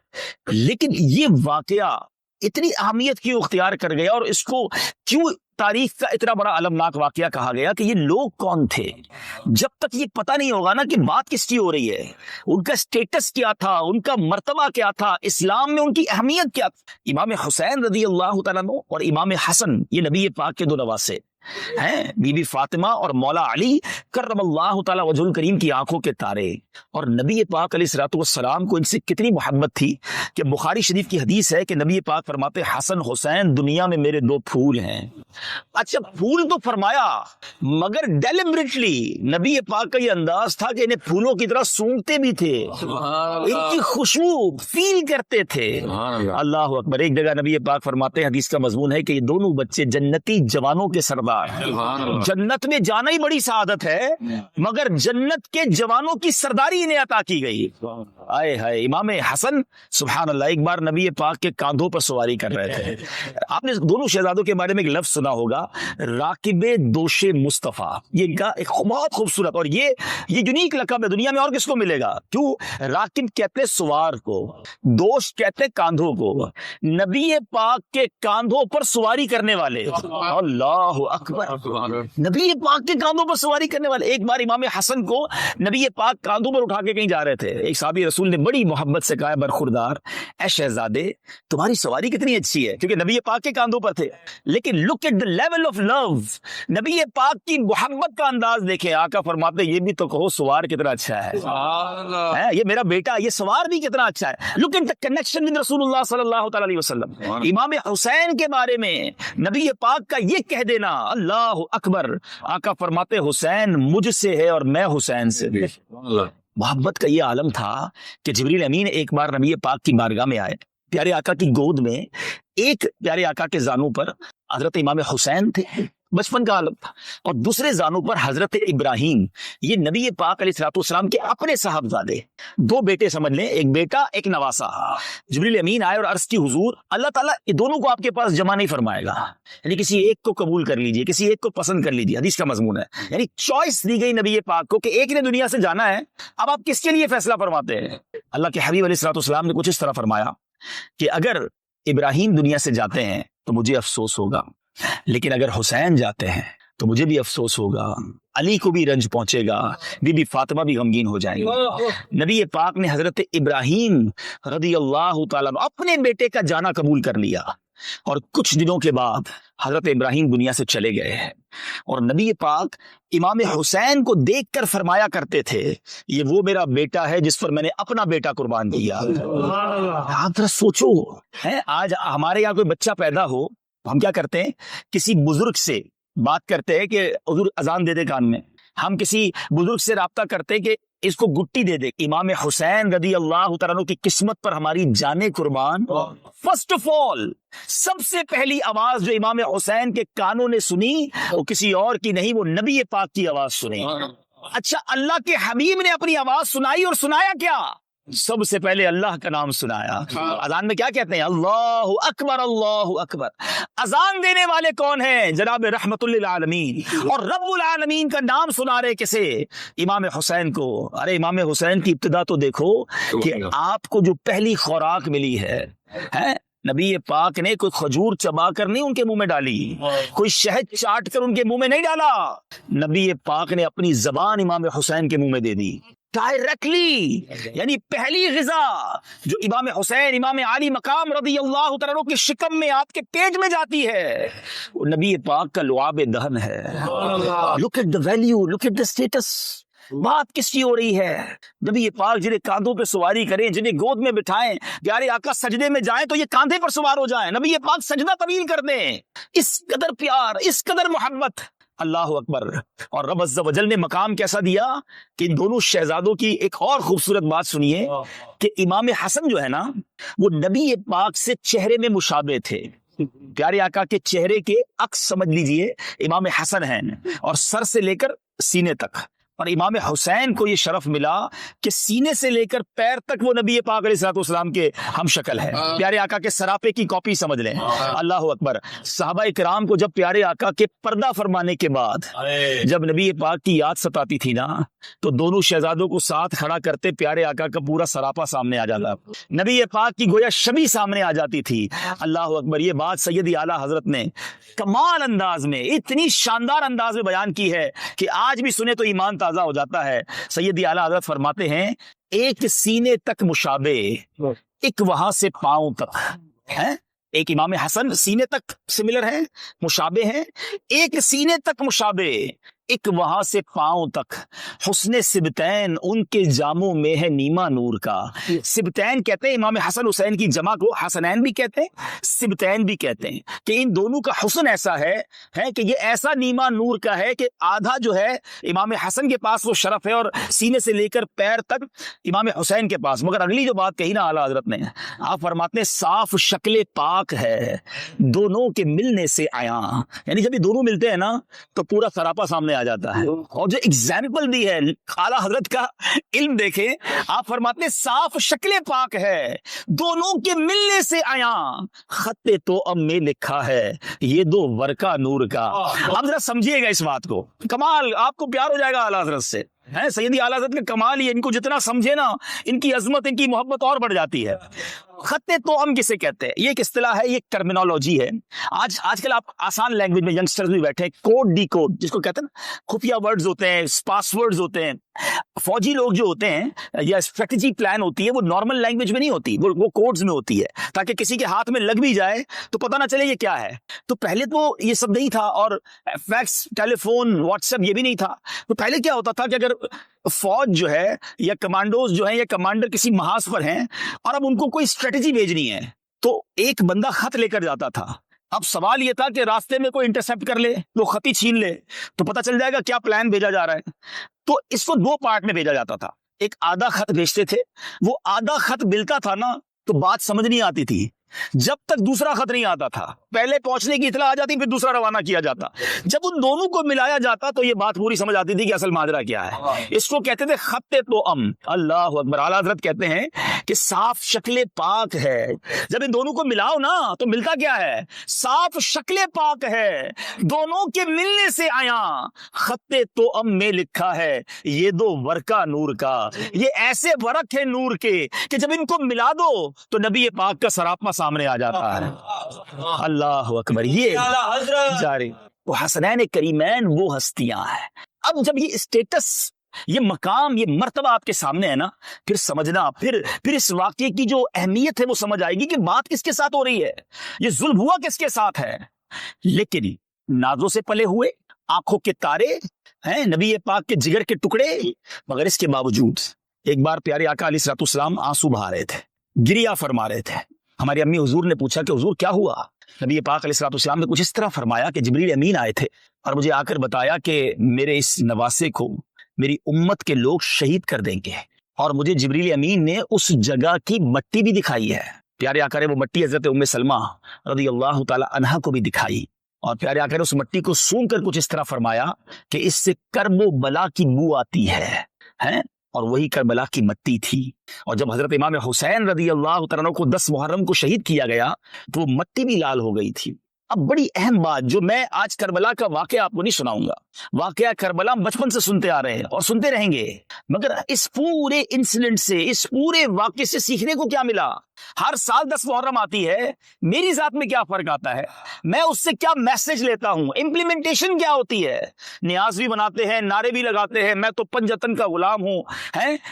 لیکن یہ واقعہ اتنی اہمیت کیوں اختیار کر گیا اور اس کو کیوں تاریخ کا اتنا بڑا المناک واقعہ کہا گیا کہ یہ لوگ کون تھے؟ جب تک یہ پتہ نہیں ہوگا نا کہ بات کس کی ہو رہی ہے، ان کا سٹیٹس کیا تھا، ان کا مرتبہ کیا تھا، اسلام میں ان کی اہمیت کیا تھی۔ امام حسین رضی اللہ تعالیٰ عنہ اور امام حسن، یہ نبی پاک کے دو نواسے ہیں، بی بی فاطمہ اور مولا علی کرم اللہ تعالیٰ وجہ الکریم کی آنکھوں کے تارے، اور نبی پاک علیہ الصلوۃ والسلام کو ان سے کتنی محبت تھی کہ بخاری شریف کی حدیث ہے کہ نبی پاک فرماتے حسن حسین دنیا میں میرے 2 پھول ہیں۔ اچھا، پھول تو فرمایا، مگر ڈیلیبریٹلی نبی پاک کا یہ انداز تھا کہ انہیں پھولوں کی طرح سونگتے بھی تھے، ان کی خوشبو فیل کرتے تھے۔ اللہ اکبر۔ ایک جگہ نبی پاک فرماتے ہیں، حدیث کا مضمون ہے کہ یہ دونوں بچے جنتی جوانوں کے سردار، جنت میں جانا ہی بڑی سعادت ہے، مگر جنت کے جوانوں کی سرداری انہیں عطا کی گئی۔ آئے ہائے، امام حسن سبحان اللہ ایک بار نبی پاک کے کاندھوں پر سواری کر رہے تھے۔ آپ نے دونوں شہزادوں کے بارے میں ایک لفظ سنا ہوگا، راکب دوش مصطفیٰ، یہ ان کا ایک بہت خوبصورت، اور یہ یونیک لقب ہے، دنیا میں اور کس کو ملے گا؟ کیوں؟ راکب کہتے سوار کو، دوش کہتے کاندھوں کو، نبی پاک کے کاندھوں پر سواری کرنے والے، اللہ اکبر، نبی پاک کے کاندھوں پر سواری کرنے والے۔ ایک بار امام حسن کو نبی پاک کاندھوں پر اٹھا کے کہیں جا رہے تھے، ایک صحابی رسول نے بڑی محبت سے کہا، برخوردار، اے شہزادے تمہاری سواری کتنی اچھی ہے، کیونکہ نبی پاک کے کاندھوں پر تھے، لیکن look at the level of love, نبی پاک کی محبت کا انداز دیکھیں۔ آقا فرماتے یہ بھی تو کہو سوار کتنا اچھا ہے، یہ میرا بیٹا، یہ سوار بھی کتنا اچھا ہے۔ Look at the connection with رسول اللہ صلی اللہ تعالی علیہ وسلم۔ امام حسین کے بارے میں نبی پاک کا یہ کہہ دینا، اللہ اکبر، آقا فرماتے حسین مجھ سے ہے اور میں حسین سے۔ محبت کا یہ عالم تھا کہ جبریل امین ایک بار نبی پاک کی بارگاہ میں آئے، پیارے آقا کی گود میں ایک پیارے آقا کے زانوں پر حضرت امام حسین تھے، بچپن کا عالم تھا، اور دوسرے زانوں پر حضرت ابراہیم، یہ نبی پاک علیہ الصلوۃ والسلام کے اپنے صاحبزادے، 2 بیٹے سمجھ لیں، ایک بیٹا ایک نواسا۔ جبریل امین آئے اور عرض کی حضور اللہ تعالیٰ یہ دونوں کو آپ کے پاس جمع نہیں فرمائے گا، یعنی کسی ایک کو قبول کر لیجئے، کسی ایک کو پسند کر لیجئے، حدیث کا مضمون ہے، یعنی چوائس دی گئی نبی پاک کو کہ ایک نے دنیا سے جانا ہے، اب آپ کس کے لیے فیصلہ فرماتے ہیں؟ اللہ کے حبیب علیہ الصلوۃ والسلام نے کچھ اس طرح فرمایا کہ اگر ابراہیم دنیا سے جاتے ہیں تو مجھے افسوس ہوگا، لیکن اگر حسین جاتے ہیں تو مجھے بھی افسوس ہوگا، علی کو بھی رنج پہنچے گا، بی بی فاطمہ بھی غمگین ہو جائیں گی۔ نبی پاک نے حضرت ابراہیم رضی اللہ تعالیٰ عنہ اپنے بیٹے کا جانا قبول کر لیا، اور کچھ دنوں کے بعد حضرت ابراہیم دنیا سے چلے گئے ہیں، اور نبی پاک امام حسین کو دیکھ کر فرمایا کرتے تھے یہ وہ میرا بیٹا ہے جس پر میں نے اپنا بیٹا قربان کیا۔ آپ ذرا سوچو، آج ہمارے یہاں کوئی بچہ پیدا ہو، ہم کیا کرتے ہیں؟ کسی بزرگ سے بات کرتے ہیں کہ حضور اذان دے دے کان میں، ہم کسی بزرگ سے رابطہ کرتے ہیں کہ اس کو گٹی دے دے. امام حسین رضی اللہ تعالیٰ عنہ کی قسمت پر ہماری جانیں قربان. فرسٹ آف آل سب سے پہلی آواز جو امام حسین کے کانوں نے سنی وہ کسی اور کی نہیں، وہ نبی پاک کی آواز سنی. اچھا، اللہ کے حبیب نے اپنی آواز سنائی اور سنایا کیا؟ سب سے پہلے اللہ کا نام سنایا. اذان میں کیا کہتے ہیں؟ اللہ اکبر اللہ اکبر. اذان دینے والے کون ہیں؟ جناب رحمت للعالمین. اور رب العالمین کا نام سنا رہے کسے؟ امام حسین کو. ارے امام حسین کی ابتدا تو دیکھو کہ آپ کو جو پہلی خوراک ملی ہے نبی پاک نے کوئی کھجور چبا کر نہیں ان کے منہ میں ڈالی، کوئی شہد چاٹ کر ان کے منہ میں نہیں ڈالا. نبی پاک نے اپنی زبان امام حسین کے منہ میں دے دی ڈائریکٹلی. یعنی پہلی غذا جو امام حسین امام علی مقام رضی اللہ تعالیٰ عنہ کے شکم میں آپ کے پیٹ میں جاتی ہے وہ نبی پاک کا لعاب دہن ہے. Look at the value, look at the status. بات کس کی ہو رہی ہے؟ نبی پاک جنہیں کاندھوں پہ سواری کریں، جنہیں گود میں بٹھائیں، پیارے آقا سجدے میں جائیں تو یہ کاندھے پر سوار ہو جائیں. نبی پاک سجدہ طویل کر دیں. اس قدر پیار، اس قدر محبت. اللہ اکبر. اور رب عز و جل نے مقام کیسا دیا کہ ان دونوں شہزادوں کی ایک اور خوبصورت بات سنیے کہ امام حسن جو ہے نا وہ نبی پاک سے چہرے میں مشابہ تھے. پیارے آقا کے چہرے کے عکس سمجھ لیجئے امام حسن ہیں، اور سر سے لے کر سینے تک. اور امام حسین کو یہ شرف ملا کہ سینے سے لے کر پیر تک وہ نبی پاک علیہ الصلوۃ والسلام کے ہم شکل ہے. پیارے آقا کے سراپے کی کاپی سمجھ لیں. اللہ اکبر. صحابہ کرام کو جب پیارے آقا کے پردہ فرمانے کے بعد جب نبی پاک کی یاد ستاتی تھی نا تو دونوں شہزادوں کو ساتھ کھڑا کرتے پیارے آقا کا پورا سراپا سامنے آ جاتا. نبی پاک کی گویا شبیہ سامنے آ جاتی تھی. اللہ اکبر. یہ بات سیدی اعلیٰ حضرت نے کمال انداز میں، اتنی شاندار انداز میں بیان کی ہے کہ آج بھی سنے تو ایمان تازہ ہو جاتا ہے. سیدی اعلیٰ حضرت فرماتے ہیں ایک سینے تک مشابہ، ایک وہاں سے پاؤں تک ہے. ایک امام حسن سینے تک سملر ہیں، مشابہ ہیں. ایک سینے تک مشابہ، ایک وہاں سے پاؤں تک. حسن سبتین ان کے جاموں میں ہے نیما نور کا. سبتین کہتے ہیں امام حسن حسین کی جمع کو حسنین بھی کہتے ہیں، سبتین بھی کہتے ہیں کہ ان دونوں کا حسن ایسا ہے کہ یہ ایسا نیما نور کا ہے کہ آدھا جو ہے امام حسن کے پاس وہ شرف ہے اور سینے سے لے کر پیر تک امام حسین کے پاس. مگر اگلی جو بات کہی نا اعلیٰ حضرت نے، آپ فرماتے ہیں صاف شکل پاک ہے دونوں کے ملنے سے آیا. یعنی جب یہ دونوں ملتے ہیں نا تو پورا سراپا سامنے آ جاتا ہے. اور جو اگزامپل دی ہے اعلیٰ حضرت کا علم دیکھیں. آپ فرماتے ہیں صاف شکل پاک ہے دونوں کے ملنے سے آیا، خط تو اب میں لکھا ہے یہ دو ورقہ نور کا. اب ذرا سمجھیے گا اس بات کو. کمال، آپ کو پیار ہو جائے گا اعلیٰ حضرت سے. سیدی اعلیٰ حضرت کا کمال ہی ان کو جتنا سمجھے نا ان کی عظمت، ان کی محبت اور بڑھ جاتی ہے. خط توأم کسے کہتے ہیں؟ یہ ایک اصطلاح ہے، یہ ٹرمینالوجی ہے. آج کل آپ آسان لینگویج میں ینگسٹرز بھی بیٹھے ہیں، کوڈ ڈی کوڈ جس کو کہتے ہیں نا، خفیہ ورڈز ہوتے ہیں، پاس ورڈز ہوتے ہیں. فوجی لوگ جو ہوتے ہیں یا اسٹریٹجی پلان ہوتی ہے وہ نارمل لینگویج میں نہیں ہوتی، وہ کوڈز میں ہوتی ہے تاکہ کسی کے ہاتھ میں لگ بھی جائے تو پتہ نہ چلے یہ کیا ہے. تو پہلے تو یہ سب نہیں تھا، اور فیکس، ٹیلی فون، واٹس ایپ یہ بھی نہیں تھا. تو پہلے کیا ہوتا تھا کہ اگر فوج جو ہے یا کمانڈوز جو ہیں یا کمانڈر کسی محاذ پر ہیں اور اب ان کو کوئی اسٹریٹجی بھیجنی ہے تو ایک بندہ خط لے کر جاتا تھا. اب سوال یہ تھا کہ راستے میں کوئی انٹرسپٹ کر لے، وہ خط ہی چھین لے تو پتہ چل جائے گا کیا پلان بھیجا جا رہا ہے. تو اس کو دو پارٹ میں بھیجا جاتا تھا. ایک آدھا خط بھیجتے تھے، وہ آدھا خط ملتا تھا نا تو بات سمجھ نہیں آتی تھی جب تک دوسرا خط نہیں آتا تھا. پہلے پہنچنے کی اطلاع آ جاتی پھر دوسرا روانہ کیا جاتا. جب ان دونوں کو ملایا جاتا تو یہ بات پوری سمجھ آتی تھی کہ اصل ماجرا کیا ہے. اس کو کہتے تھے خط توأم. اللہ اکبر. اعلیٰ حضرت کہتے ہیں کہ صاف شکل پاک ہے. جب ان دونوں کو ملاؤ نا تو ملتا کیا ہے؟ صاف شکل پاک ہے دونوں کے ملنے سے آیا، خط توأم میں لکھا ہے یہ دو ورقہ نور کا. یہ ایسے ورق ہے نور کے کہ جب ان کو ملا دو تو نبی پاک کا سراپا سامنے آ جاتا ہے. اللہ اکبر. یہ جاری وہ حسنین کریمین وہ ہستیاں ہیں. اب جب یہ اسٹیٹس، یہ مقام، یہ مرتبہ آپ کے سامنے ہے نا پھر سمجھنا، پھر اس واقعے کی جو اہمیت ہے وہ سمجھ آئے گی کہ بات کس کے ساتھ ہو رہی ہے، یہ ظلم ہوا کس کے ساتھ ہے. لیکن نازوں سے پلے ہوئے، آنکھوں کے تارے ہیں، نبی پاک کے جگر کے ٹکڑے، مگر اس کے باوجود ایک بار پیارے آقا علیہ الصلوۃ والسلام آنسو بہا رہے تھے، گریا فرما رہے تھے. ہماری امی حضور نے پوچھا کہ حضور کیا ہوا؟ نبی پاک علیہ الصلوۃ والسلام نے کچھ اس طرح فرمایا کہ جبریل امین آئے تھے اور مجھے آ کر بتایا کہ میرے اس نواسے کو میری امت کے لوگ شہید کر دیں گے. اور مجھے جبریل امین نے اس جگہ کی مٹی بھی دکھائی ہے. پیارے آقا نے وہ مٹی حضرت ام سلمہ رضی اللہ تعالی عنہا کو بھی دکھائی, اور پیارے آقا نے اس مٹی کو سونگ کر کچھ اس طرح فرمایا کہ اس سے کرب و بلا کی بو آتی ہے, اور وہی کربلا کی مٹی تھی. اور جب حضرت امام حسین رضی اللہ تعالیٰ عنہ کو 10 محرم کو شہید کیا گیا تو وہ مٹی بھی لال ہو گئی تھی. اب بڑی اہم بات, جو میں آج کربلا کا واقعہ آپ کو نہیں سناؤں گا, واقعہ کربلا بچپن سے سنتے آ رہے ہیں اور سنتے رہیں گے, مگر اس پورے انسیڈنٹ سے, اس پورے واقعے سے سیکھنے کو کیا ملا؟ ہر سال 10 محرم آتی ہے, میری ذات میں کیا فرق آتا ہے؟ میں اس سے کیا میسج لیتا ہوں؟ امپلیمنٹیشن کیا ہوتی ہے؟ نیاز بھی بناتے ہیں, نعرے بھی لگاتے ہیں, میں تو پنجتن کا غلام ہوں,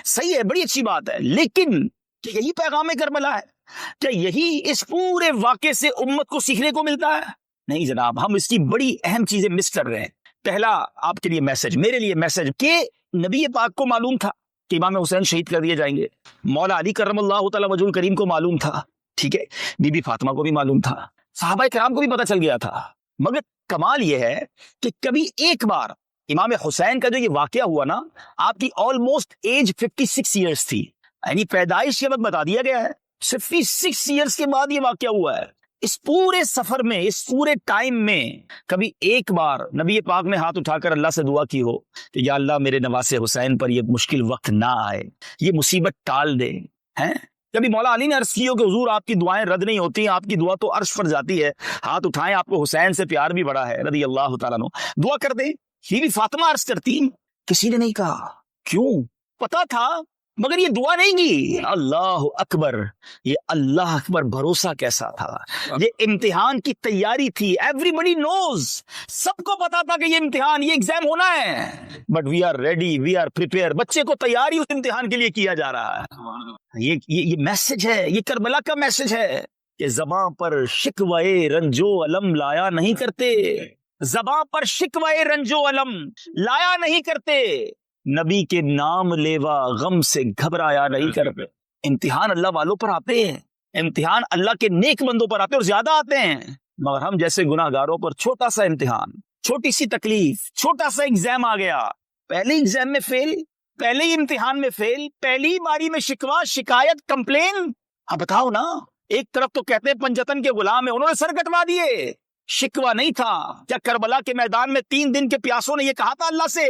صحیح ہے, بڑی اچھی بات ہے, لیکن کیا یہی پیغام کربلا ہے؟ کیا یہی اس پورے واقعے سے امت کو سیکھنے کو ملتا ہے؟ نہیں جناب, ہم اس کی بڑی اہم چیزیں مس کر رہے ہیں. پہلا آپ کے لیے میسج, میرے لیے میسج, کہ نبی پاک کو معلوم تھا کہ امام حسین شہید کر دیے جائیں گے, مولا علی کرم اللہ تعالی وجہ الکریم کو معلوم تھا, ٹھیک ہے, بی بی فاطمہ کو بھی معلوم تھا, صحابہ کرام کو بھی پتہ چل گیا تھا. مگر کمال یہ ہے کہ کبھی ایک بار امام حسین کا جو یہ واقعہ ہوا نا, آپ کی آلموسٹ ایج 56 ایئرس تھی, یعنی پیدائش کے وقت بتا دیا گیا ہے, 56 ایئرس کے بعد یہ واقعہ ہوا ہے. اس پورے سفر میں, اس پورے ٹائم میں کبھی ایک بار نبی پاک نے ہاتھ اٹھا کر اللہ سے دعا کی ہو کہ یا اللہ میرے نواسے حسین پر یہ مشکل وقت نہ آئے, یہ مصیبت ٹال دے, کبھی مولا علی نے عرض کی ہو کہ حضور آپ کی دعائیں رد نہیں ہوتی, آپ کی دعا تو عرش پر جاتی ہے, ہاتھ اٹھائیں, آپ کو حسین سے پیار بھی بڑا ہے رضی اللہ تعالیٰ عنہ, دعا کر دیں. یہ بھی فاطمہ عرض کرتی, کسی نے نہیں کہا. کیوں؟ پتا تھا مگر یہ دعا نہیں کی. اللہ اکبر, یہ اللہ اکبر بھروسہ کیسا تھا, یہ امتحان کی تیاری تھی. ایوری بڈی نوز, سب کو پتا تھا کہ یہ امتحان, یہ ایگزام ہونا ہے, but we are ready, we are prepare. بچے کو تیاری اس امتحان کے لیے کیا جا رہا ہے. یہ میسج ہے, یہ کربلا کا میسج ہے کہ زباں پر شکوے رنجو علم لایا نہیں کرتے, زباں پر شکوے رنجو علم لایا نہیں کرتے, نبی کے نام لیوا غم سے گھبرایا نہیں کرتے. امتحان اللہ والوں پر آتے ہیں, امتحان اللہ کے نیک بندوں پر آتے ہیں اور زیادہ آتے ہیں, مگر ہم جیسے گناہ گاروں پر چھوٹا سا امتحان, چھوٹی سی تکلیف, چھوٹا سا ایگزام آ گیا, پہلے ایگزام میں فیل, پہلے ہی امتحان میں فیل, پہلی باری میں شکوا, شکایت, کمپلین. اب بتاؤ نا, ایک طرف تو کہتے ہیں پنجتن کے غلام ہیں, انہوں نے سر کٹوا دیے, شکوہ نہیں تھا. کیا کربلا کے میدان میں 3 دن کے پیاسوں نے یہ کہا تھا اللہ سے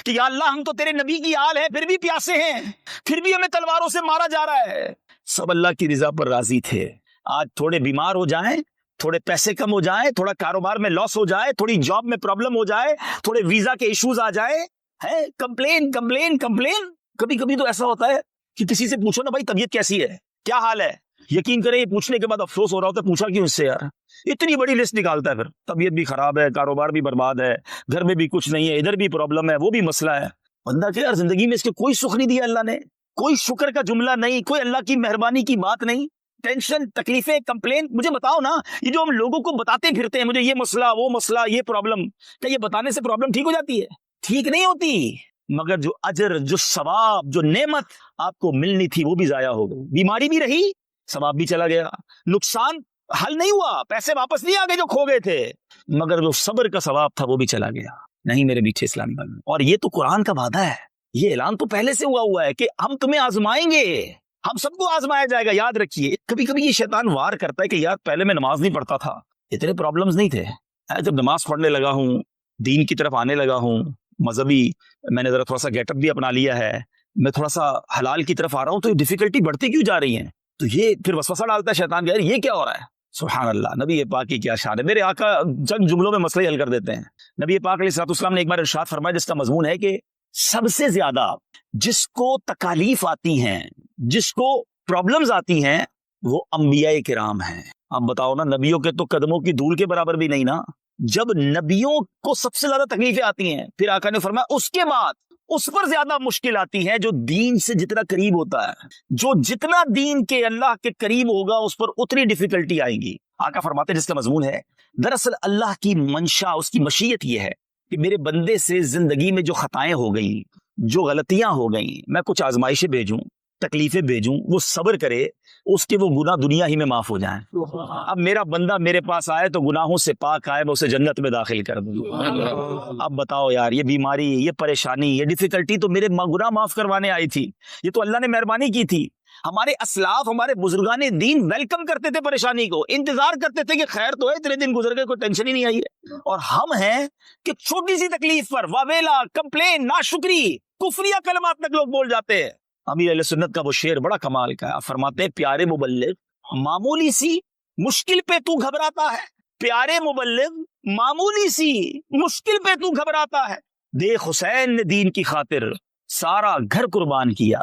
کہ یا اللہ ہم تو تیرے نبی کی آل ہے, پھر بھی پیاسے ہیں, پھر بھی ہمیں تلواروں سے مارا جا رہا ہے؟ سب اللہ کی رضا پر راضی تھے. آج تھوڑے بیمار ہو جائیں, تھوڑے پیسے کم ہو جائیں, تھوڑا کاروبار میں لاس ہو جائے, تھوڑی جاب میں پرابلم ہو جائے, تھوڑے ویزا کے ایشوز آ جائے, کمپلین کمپلین کمپلین. کبھی کبھی تو ایسا ہوتا ہے کہ کسی سے پوچھو نا بھائی طبیعت کیسی ہے, کیا حال ہے, یقین کریں یہ پوچھنے کے بعد افسوس ہو رہا ہوتا ہے, پوچھا کیوں اس سے یار, اتنی بڑی لسٹ نکالتا ہے, پھر طبیعت بھی خراب ہے, کاروبار بھی برباد ہے, گھر میں بھی کچھ نہیں ہے, ادھر بھی پرابلم ہے, وہ بھی مسئلہ ہے. بندہ کہ یار زندگی میں اس کے کوئی سکھ نہیں دیا اللہ نے, کوئی شکر کا جملہ نہیں, کوئی اللہ کی مہربانی کی بات نہیں, ٹینشن, تکلیفیں, کمپلین. مجھے بتاؤ نا, یہ جو ہم لوگوں کو بتاتے پھرتے ہیں, مجھے یہ مسئلہ, وہ مسئلہ, یہ پرابلم, کیا یہ بتانے سے پرابلم ٹھیک ہو جاتی ہے؟ ٹھیک نہیں ہوتی. مگر جو اجر, جو ثواب, جو نعمت آپ کو ملنی تھی وہ بھی ضائع ہو گئی. بیماری بھی رہی, ثواب بھی چلا گیا, نقصان حل نہیں ہوا, پیسے واپس نہیں آ گئے جو کھو گئے تھے, مگر جو صبر کا ثواب تھا وہ بھی چلا گیا. نہیں میرے میٹھے اسلامی بھائیو, اور یہ تو قرآن کا وعدہ ہے, یہ اعلان تو پہلے سے ہوا ہے کہ ہم تمہیں آزمائیں گے, ہم سب کو آزمایا جائے گا. یاد رکھیے, کبھی کبھی یہ شیطان وار کرتا ہے کہ یار پہلے میں نماز نہیں پڑھتا تھا, اتنے پرابلمز نہیں تھے, جب نماز پڑھنے لگا ہوں, دین کی طرف آنے لگا ہوں, مذہبی میں نے ذرا تھوڑا سا گیٹ اپ بھی اپنا لیا ہے, میں تھوڑا سا حلال کی طرف آ رہا ہوں, تو ڈیفیکلٹی بڑھتی کیوں جا رہی ہیں؟ تو یہ پھر وسوسہ ڈالتا ہے شیطان, یار یہ کیا ہو رہا ہے. سبحان اللہ, نبی پاک کی کیا شان ہے. میرے آقا چند جملوں میں مسئلے حل کر دیتے ہیں. نبی پاک علیہ الصلوۃ والسلام نے ایک بار ارشاد فرمایا جس کا مضمون ہے کہ سب سے زیادہ جس کو تکالیف آتی ہیں, جس کو پرابلمز آتی ہیں, وہ انبیاء کرام ہیں. اب بتاؤ نا, نبیوں کے تو قدموں کی دھول کے برابر بھی نہیں نا. جب نبیوں کو سب سے زیادہ تکلیفیں آتی ہیں, پھر آقا نے فرمایا اس کے بعد اس پر زیادہ مشکل آتی ہے جو دین سے جتنا قریب ہوتا ہے, جو جتنا دین کے اللہ کے قریب ہوگا اس پر اتنی ڈیفیکلٹی آئے گی. آقا فرماتے ہیں جس کا مضمون ہے, دراصل اللہ کی منشا, اس کی مشیت یہ ہے کہ میرے بندے سے زندگی میں جو خطائیں ہو گئیں, جو غلطیاں ہو گئیں, میں کچھ آزمائشیں بھیجوں تکلیفیں بھیجوں وہ صبر کرے، اس کے وہ گناہ دنیا ہی میں معاف ہو جائیں۔ اب میرا بندہ میرے پاس آئے تو گناہوں سے پاک آئے، میں اسے جنت میں داخل کر دوں۔ اب بتاؤ یار، یہ بیماری، یہ پریشانی، یہ ڈیفیکلٹی تو میرے گناہ معاف کروانے آئی تھی، یہ تو اللہ نے مہربانی کی تھی۔ ہمارے اسلاف، ہمارے بزرگان دین ویلکم کرتے تھے پریشانی کو، انتظار کرتے تھے کہ خیر تو ہے، اتنے دن گزر گئے، کوئی ٹینشن ہی نہیں آئی ہے۔ اور ہم ہیں کہ چھوٹی سی تکلیف پر واویلا، کمپلین، ناشکری، کفریہ کلمات تک لوگ بول جاتے ہیں۔ امیر اہل سنت کا وہ شعر بڑا کمال کا ہے، آپ فرماتے ہیں پیارے مبلغ معمولی سی مشکل پہ تو گھبراتا ہے، پیارے مبلغ معمولی سی مشکل پہ تو گھبراتا ہے، دیکھ حسین نے دین کی خاطر سارا گھر قربان کیا۔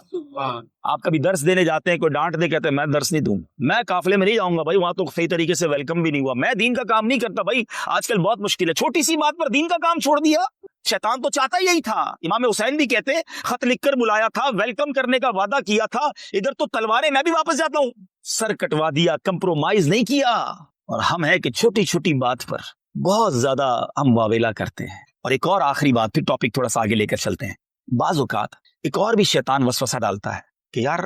آپ کبھی درس دینے جاتے ہیں، کوئی ڈانٹ دے، کہتے ہیں میں درس نہیں دوں، میں قافلے میں نہیں جاؤں گا بھائی، وہاں تو صحیح طریقے سے ویلکم بھی نہیں ہوا، میں دین کا کام نہیں کرتا بھائی، آج کل بہت مشکل ہے، چھوٹی سی بات پر دین کا کام چھوڑ دیا۔ شیطان تو چاہتا یہی تھا، امام حسین بھی کہتے خط لکھ کر بلایا تھا، ویلکم کرنے کا وعدہ کیا تھا، ادھر تو تلواریں، میں بھی واپس جاتا ہوں، سر کٹوا دیا، کمپرومائز نہیں کیا۔ اور ہم ہیں کہ چھوٹی چھوٹی بات پر بہت زیادہ ہم واویلا کرتے ہیں۔ اور ایک اور آخری بات، پھر ٹاپک تھوڑا سا آگے لے کر چلتے ہیں۔ بعض اوقات ایک اور بھی شیطان وسوسہ ڈالتا ہے کہ یار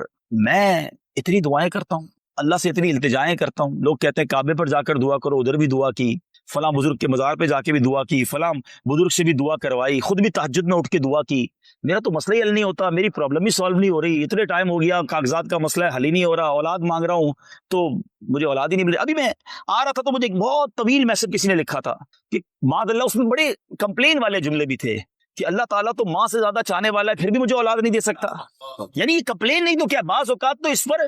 میں اتنی دعائیں کرتا ہوں، اللہ سے اتنی التجائیں کرتا ہوں، لوگ کہتے ہیں کعبے پر جا کر دعا کرو، ادھر بھی دعا کی، فلاں بزرگ کے مزار پہ جا کے بھی دعا کی، فلاں بزرگ سے بھی دعا کروائی، خود بھی تہجد میں اٹھ کے دعا کی، میرا تو مسئلہ ہی حل نہیں ہوتا، میری پرابلم ہی سالو نہیں ہو رہی، اتنے ٹائم ہو گیا، کاغذات کا مسئلہ حل ہی نہیں ہو رہا، اولاد مانگ رہا ہوں تو مجھے اولاد ہی نہیں مل رہی۔ ابھی میں آ رہا تھا تو مجھے ایک بہت طویل میسج کسی نے لکھا تھا کہ معاذ اللہ، اس میں بڑے کمپلین والے جملے بھی تھے کہ اللہ تعالیٰ تو ماں سے زیادہ چاہنے والا ہے، پھر بھی مجھے اولاد نہیں دے سکتا۔ یعنی یہ کمپلین نہیں تو کیا، بعض اوقات تو اس پر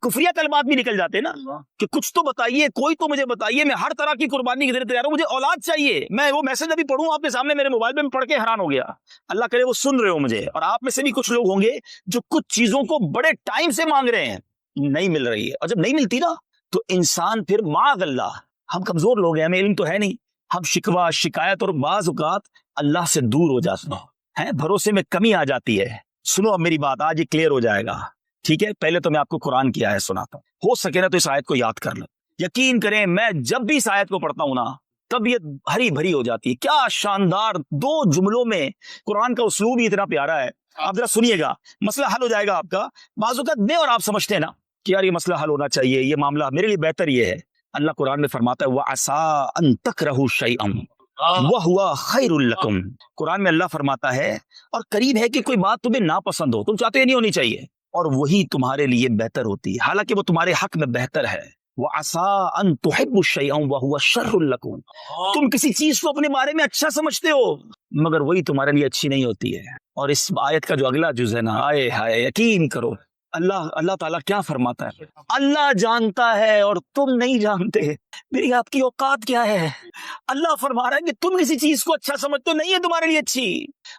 کفریہ کلمات بھی نکل جاتے نا کہ کچھ تو بتائیے، کوئی تو مجھے بتائیے، میں ہر طرح کی قربانی کے لیے تیار ہوں، مجھے اولاد چاہیے۔ میں وہ میسج ابھی پڑھوں آپ کے سامنے میرے موبائل پہ، میں پڑھ کے حیران ہو گیا، اللہ کرے وہ سن رہے ہو مجھے، اور آپ میں سے بھی کچھ لوگ ہوں گے جو کچھ چیزوں کو بڑے ٹائم سے مانگ رہے ہیں، نہیں مل رہی ہے، اور جب نہیں ملتی نا تو انسان پھر معاذ اللہ، ہم کمزور لوگ ہیں، ہمیں علم تو ہے نہیں، ہم شکوہ شکایت اور بعض اوقات اللہ سے دور ہو جاتے ہیں، بھروسے میں کمی آ جاتی ہے۔ سنو اب میری بات، آج یہ کلیئر ہو جائے گا، ٹھیک ہے؟ پہلے تو میں آپ کو قرآن کی آیت سناتا ہوں، ہو سکے نا تو اس آیت کو یاد کر لیں۔ یقین کریں میں جب بھی اس آیت کو پڑھتا ہوں نا تب یہ ہری بھری ہو جاتی ہے۔ کیا شاندار دو جملوں میں قرآن کا اسلوب ہی اتنا پیارا ہے، آپ ذرا سنیے گا، مسئلہ حل ہو جائے گا آپ کا۔ بعض اوقات میں اور آپ سمجھتے ہیں نا کہ یار یہ مسئلہ حل ہونا چاہیے، یہ معاملہ میرے لیے بہتر یہ ہے، اللہ قرآن میں فرماتا ہے وَعَسَىٰ أَن تَكْرَهُوا شَيْئًا وَهُوَ خَيْرٌ لَكُمْ۔ قرآن میں اللہ فرماتا ہے اور قریب ہے کہ کوئی بات تمہیں ناپسند ہو، تم چاہتے ہو نہیں ہونی چاہیے، اور وہی تمہارے لیے بہتر ہوتی ہے، حالانکہ وہ تمہارے حق میں بہتر ہے۔ وَعَسَىٰ أَن تُحِبُّوا شَيْئًا وَهُوَ شَرٌّ لَكُمْ۔ تم کسی چیز کو اپنے بارے میں اچھا سمجھتے ہو مگر وہی تمہارے لیے اچھی نہیں ہوتی ہے۔ اور اس آیت کا جو اگلا جز ہے نا، آئے ہائے، یقین کرو اللہ تعالیٰ کیا فرماتا ہے، اللہ جانتا ہے اور تم نہیں جانتے، میری آپ کی اوقات کیا ہے۔ اللہ فرما رہا ہے کہ تم کسی چیز کو اچھا سمجھتے ہو، نہیں ہے تمہارے لیے اچھی،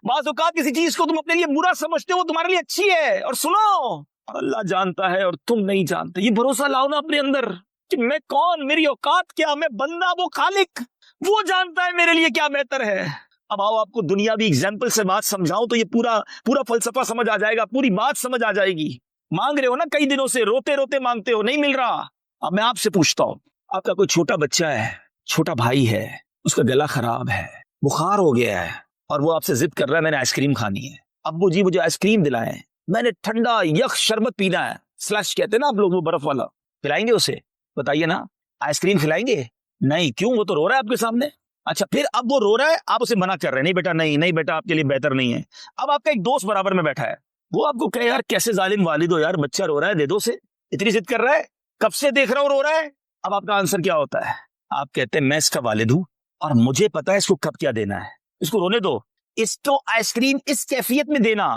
بعض اوقات کسی چیز کو تم اپنے لیے برا سمجھتے ہو، تمہارے لیے اچھی ہے۔ اور سنو، اللہ جانتا ہے اور تم نہیں جانتے، یہ بھروسہ لاؤ نا اپنے اندر کہ میں کون، میری اوقات کیا، میں بندہ، وہ خالق، وہ جانتا ہے میرے لیے کیا بہتر ہے۔ اب آؤ آپ کو دنیاوی ایگزامپل سے بات سمجھاؤں تو یہ پورا فلسفہ سمجھ آ جائے گا، پوری بات سمجھ آ جائے گی۔ مانگ رہے ہو نا کئی دنوں سے، روتے روتے مانگتے ہو، نہیں مل رہا۔ اب میں آپ سے پوچھتا ہوں، آپ کا کوئی چھوٹا بچہ ہے، چھوٹا بھائی ہے، اس کا گلا خراب ہے، بخار ہو گیا ہے، اور وہ آپ سے ضد کر رہا ہے میں نے آئس کریم کھانی ہے، ابو جی مجھے آئس کریم دلائیں، میں نے ٹھنڈا یخ شربت پینا ہے، سلش کہتے ہیں نا آپ لوگ، وہ برف والا، کھلائیں گے اسے؟ بتائیے نا، آئس کریم کھلائیں گے؟ نہیں، کیوں؟ وہ تو رو رہا ہے آپ کے سامنے۔ اچھا پھر اب وہ رو رہا ہے، آپ اسے منع کر رہے ہیں، نہیں بیٹا، نہیں بیٹا، آپ کے لیے بہتر نہیں ہے۔ اب آپ کا ایک دوست برابر میں بیٹھا ہے، وہ آپ کو کہے یار کیسے ظالم والد ہو یار، بچہ رو رہا ہے دے دو اسے، اتنی ضد کر رہا ہے، کب سے دیکھ رہا ہوں رو رہا ہے۔ اب آپ کا آنسر کیا ہوتا ہے؟ آپ کہتے ہیں میں اس کا والد ہوں اور مجھے پتا ہے اس کو کب کیا دینا ہے، اس کو رونے دو، اس کو آئس کریم اس کیفیت میں دینا،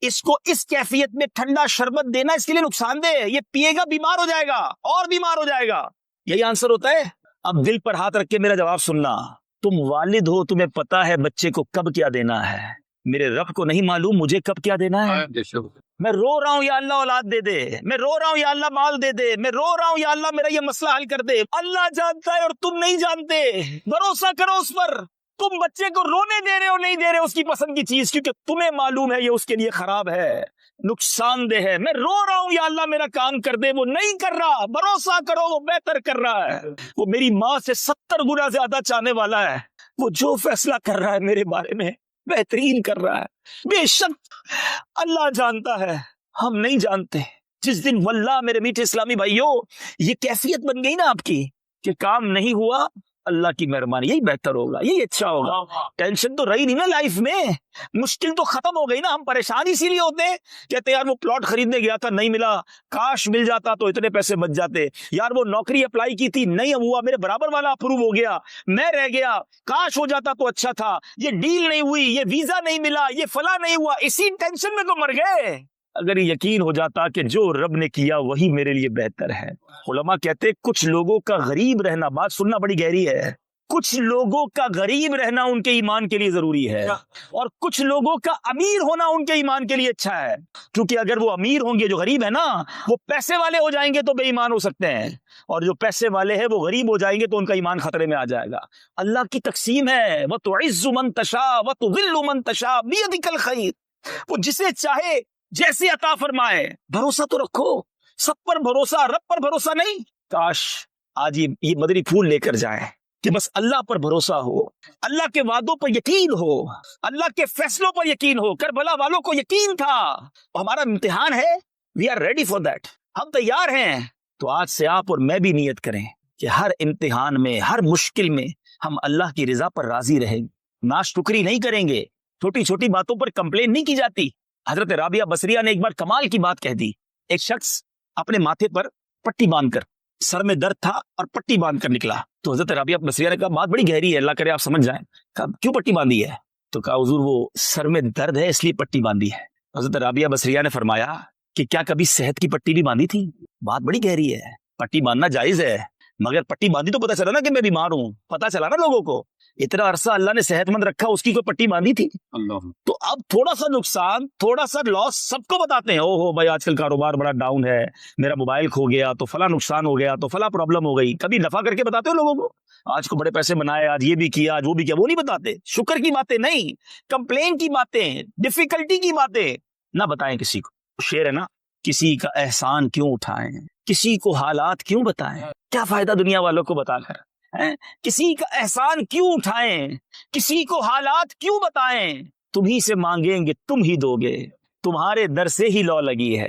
اس کو اس کیفیت میں ٹھنڈا شربت دینا اس کے لیے نقصان دہ ہے، یہ پیے گا بیمار ہو جائے گا اور بیمار ہو جائے گا۔ یہی آنسر ہوتا ہے۔ اب دل پر ہاتھ رکھ کے میرا جواب سننا، تم والد ہو، تمہیں پتا ہے بچے کو کب کیا دینا ہے، میرے رب کو نہیں معلوم مجھے کب کیا دینا ہے؟ میں رو رہا ہوں یا اللہ اولاد دے دے، میں رو رہا ہوں یا اللہ مال دے دے، میں رو رہا ہوں یا اللہ میرا یہ مسئلہ حل کر دے، اللہ جانتا ہے اور تم نہیں جانتے۔ بھروسہ کرو اس پر، تم بچے کو رونے دے رہے ہو، نہیں دے رہے اس کی پسند کی چیز، کیونکہ تمہیں معلوم ہے یہ اس کے لیے خراب ہے، نقصان دہ ہے۔ میں رو رہا ہوں یا اللہ میرا کام کر دے، وہ نہیں کر رہا، بھروسہ کرو وہ بہتر کر رہا ہے، وہ میری ماں سے 70 گنا زیادہ چاہنے والا ہے، وہ جو فیصلہ کر رہا ہے میرے بارے میں بہترین کر رہا ہے۔ بے شک اللہ جانتا ہے، ہم نہیں جانتے۔ جس دن واللہ میرے میٹھے اسلامی بھائیوں یہ کیفیت بن گئی نا آپ کی کہ کام نہیں ہوا، اللہ کی مہربانی، یہی بہتر ہوگا، یہی اچھا ہوگا، ٹینشن تو رہی نہیں نا لائف میں، مشکل تو ختم ہو گئی نا۔ ہم پریشان اسی لیے ہوتے ہیں، کہتے یار وہ پلاٹ خریدنے گیا تھا نہیں ملا، کاش مل جاتا تو اتنے پیسے بچ جاتے، یار وہ نوکری اپلائی کی تھی نہیں ہوا، میرے برابر والا اپروو ہو گیا، میں رہ گیا، کاش ہو جاتا تو اچھا تھا، یہ ڈیل نہیں ہوئی، یہ ویزا نہیں ملا، یہ فلاں نہیں ہوا، اسی ٹینشن میں تو مر گئے۔ اگر یقین ہو جاتا کہ جو رب نے کیا وہی میرے لیے بہتر ہے۔ علماء کہتے کچھ لوگوں کا غریب رہنا، بات سننا بڑی گہری ہے، کچھ لوگوں کا غریب رہنا ان کے ایمان کے لیے ضروری ہے، اور کچھ لوگوں کا امیر ہونا ان کے ایمان کے لیے اچھا ہے، کیونکہ اگر وہ امیر ہوں گے، جو غریب ہے نا وہ پیسے والے ہو جائیں گے تو بے ایمان ہو سکتے ہیں، اور جو پیسے والے ہیں وہ غریب ہو جائیں گے تو ان کا ایمان خطرے میں آ جائے گا۔ اللہ کی تقسیم ہے، وَتُعِزُّ مَن تَشَاءُ وَتُذِلُّ مَن تَشَاءُ بِيَدِكَ الْخَيْرُ، وہ جسے چاہے جیسے عطا فرمائے۔ بھروسہ تو رکھو، سب پر بھروسہ، رب پر بھروسہ نہیں۔ کاش آج یہ مدری پھول لے کر جائیں کہ بس اللہ پر بھروسہ ہو، اللہ کے وعدوں پر یقین ہو، اللہ کے فیصلوں پر یقین ہو۔ کربلا والوں کو یقین تھا، ہمارا امتحان ہے، we are ready for that, ہم تیار ہیں۔ تو آج سے آپ اور میں بھی نیت کریں کہ ہر امتحان میں، ہر مشکل میں ہم اللہ کی رضا پر راضی رہیں گے، ناشکری نہیں کریں گے، چھوٹی چھوٹی باتوں پر کمپلین نہیں کی جاتی۔ حضرت رابعہ بصریہ نے ایک بار کمال کی بات کہہ دی، ایک شخص اپنے ماتھے پر پٹی باندھ کر، سر میں درد تھا اور پٹی باندھ کر نکلا، تو حضرت رابعہ بصریہ نے کہا بات بڑی گہری ہے، اللہ کرے آپ سمجھ جائیں۔ کہا کیوں پٹی باندھی ہے؟ تو کہا حضور وہ سر میں درد ہے اس لیے پٹی باندھی ہے۔ حضرت رابعہ بصریہ نے فرمایا کہ کیا کبھی صحت کی پٹی بھی باندھی تھی؟ بات بڑی گہری ہے، پٹی باندھنا جائز ہے، مگر پٹی باندھی تو پتہ چلا نا کہ میں بیمار ہوں، پتہ چلا نا لوگوں کو، اتنا عرصہ اللہ نے صحت مند رکھا، اس کی کوئی پٹی باندھی تھی؟ تو اب تھوڑا سا نقصان، تھوڑا سا لاس سب کو بتاتے ہیں، او ہو بھائی آج کل کاروبار بڑا ڈاؤن ہے، میرا موبائل کھو گیا تو فلاں نقصان ہو گیا تو فلاں پرابلم ہو گئی، کبھی نفع کر کے بتاتے ہو لوگوں کو؟ آج کو بڑے پیسے بنائے، آج یہ بھی کیا، آج وہ بھی کیا، وہ نہیں بتاتے۔ شکر کی باتیں نہیں، کمپلین کی باتیں، ڈیفیکلٹی کی باتیں نہ بتائیں کسی کو۔ شعر ہے نا، کسی کا احسان کیوں اٹھائیں، کسی کو حالات کیوں بتائیں، کیا فائدہ دنیا والوں کو بتا کر، کسی کا احسان کیوں اٹھائیں، کسی کو حالات کیوں بتائیں، تم ہی سے مانگیں گے تم ہی دو گے، تمہارے در سے ہی لو لگی ہے۔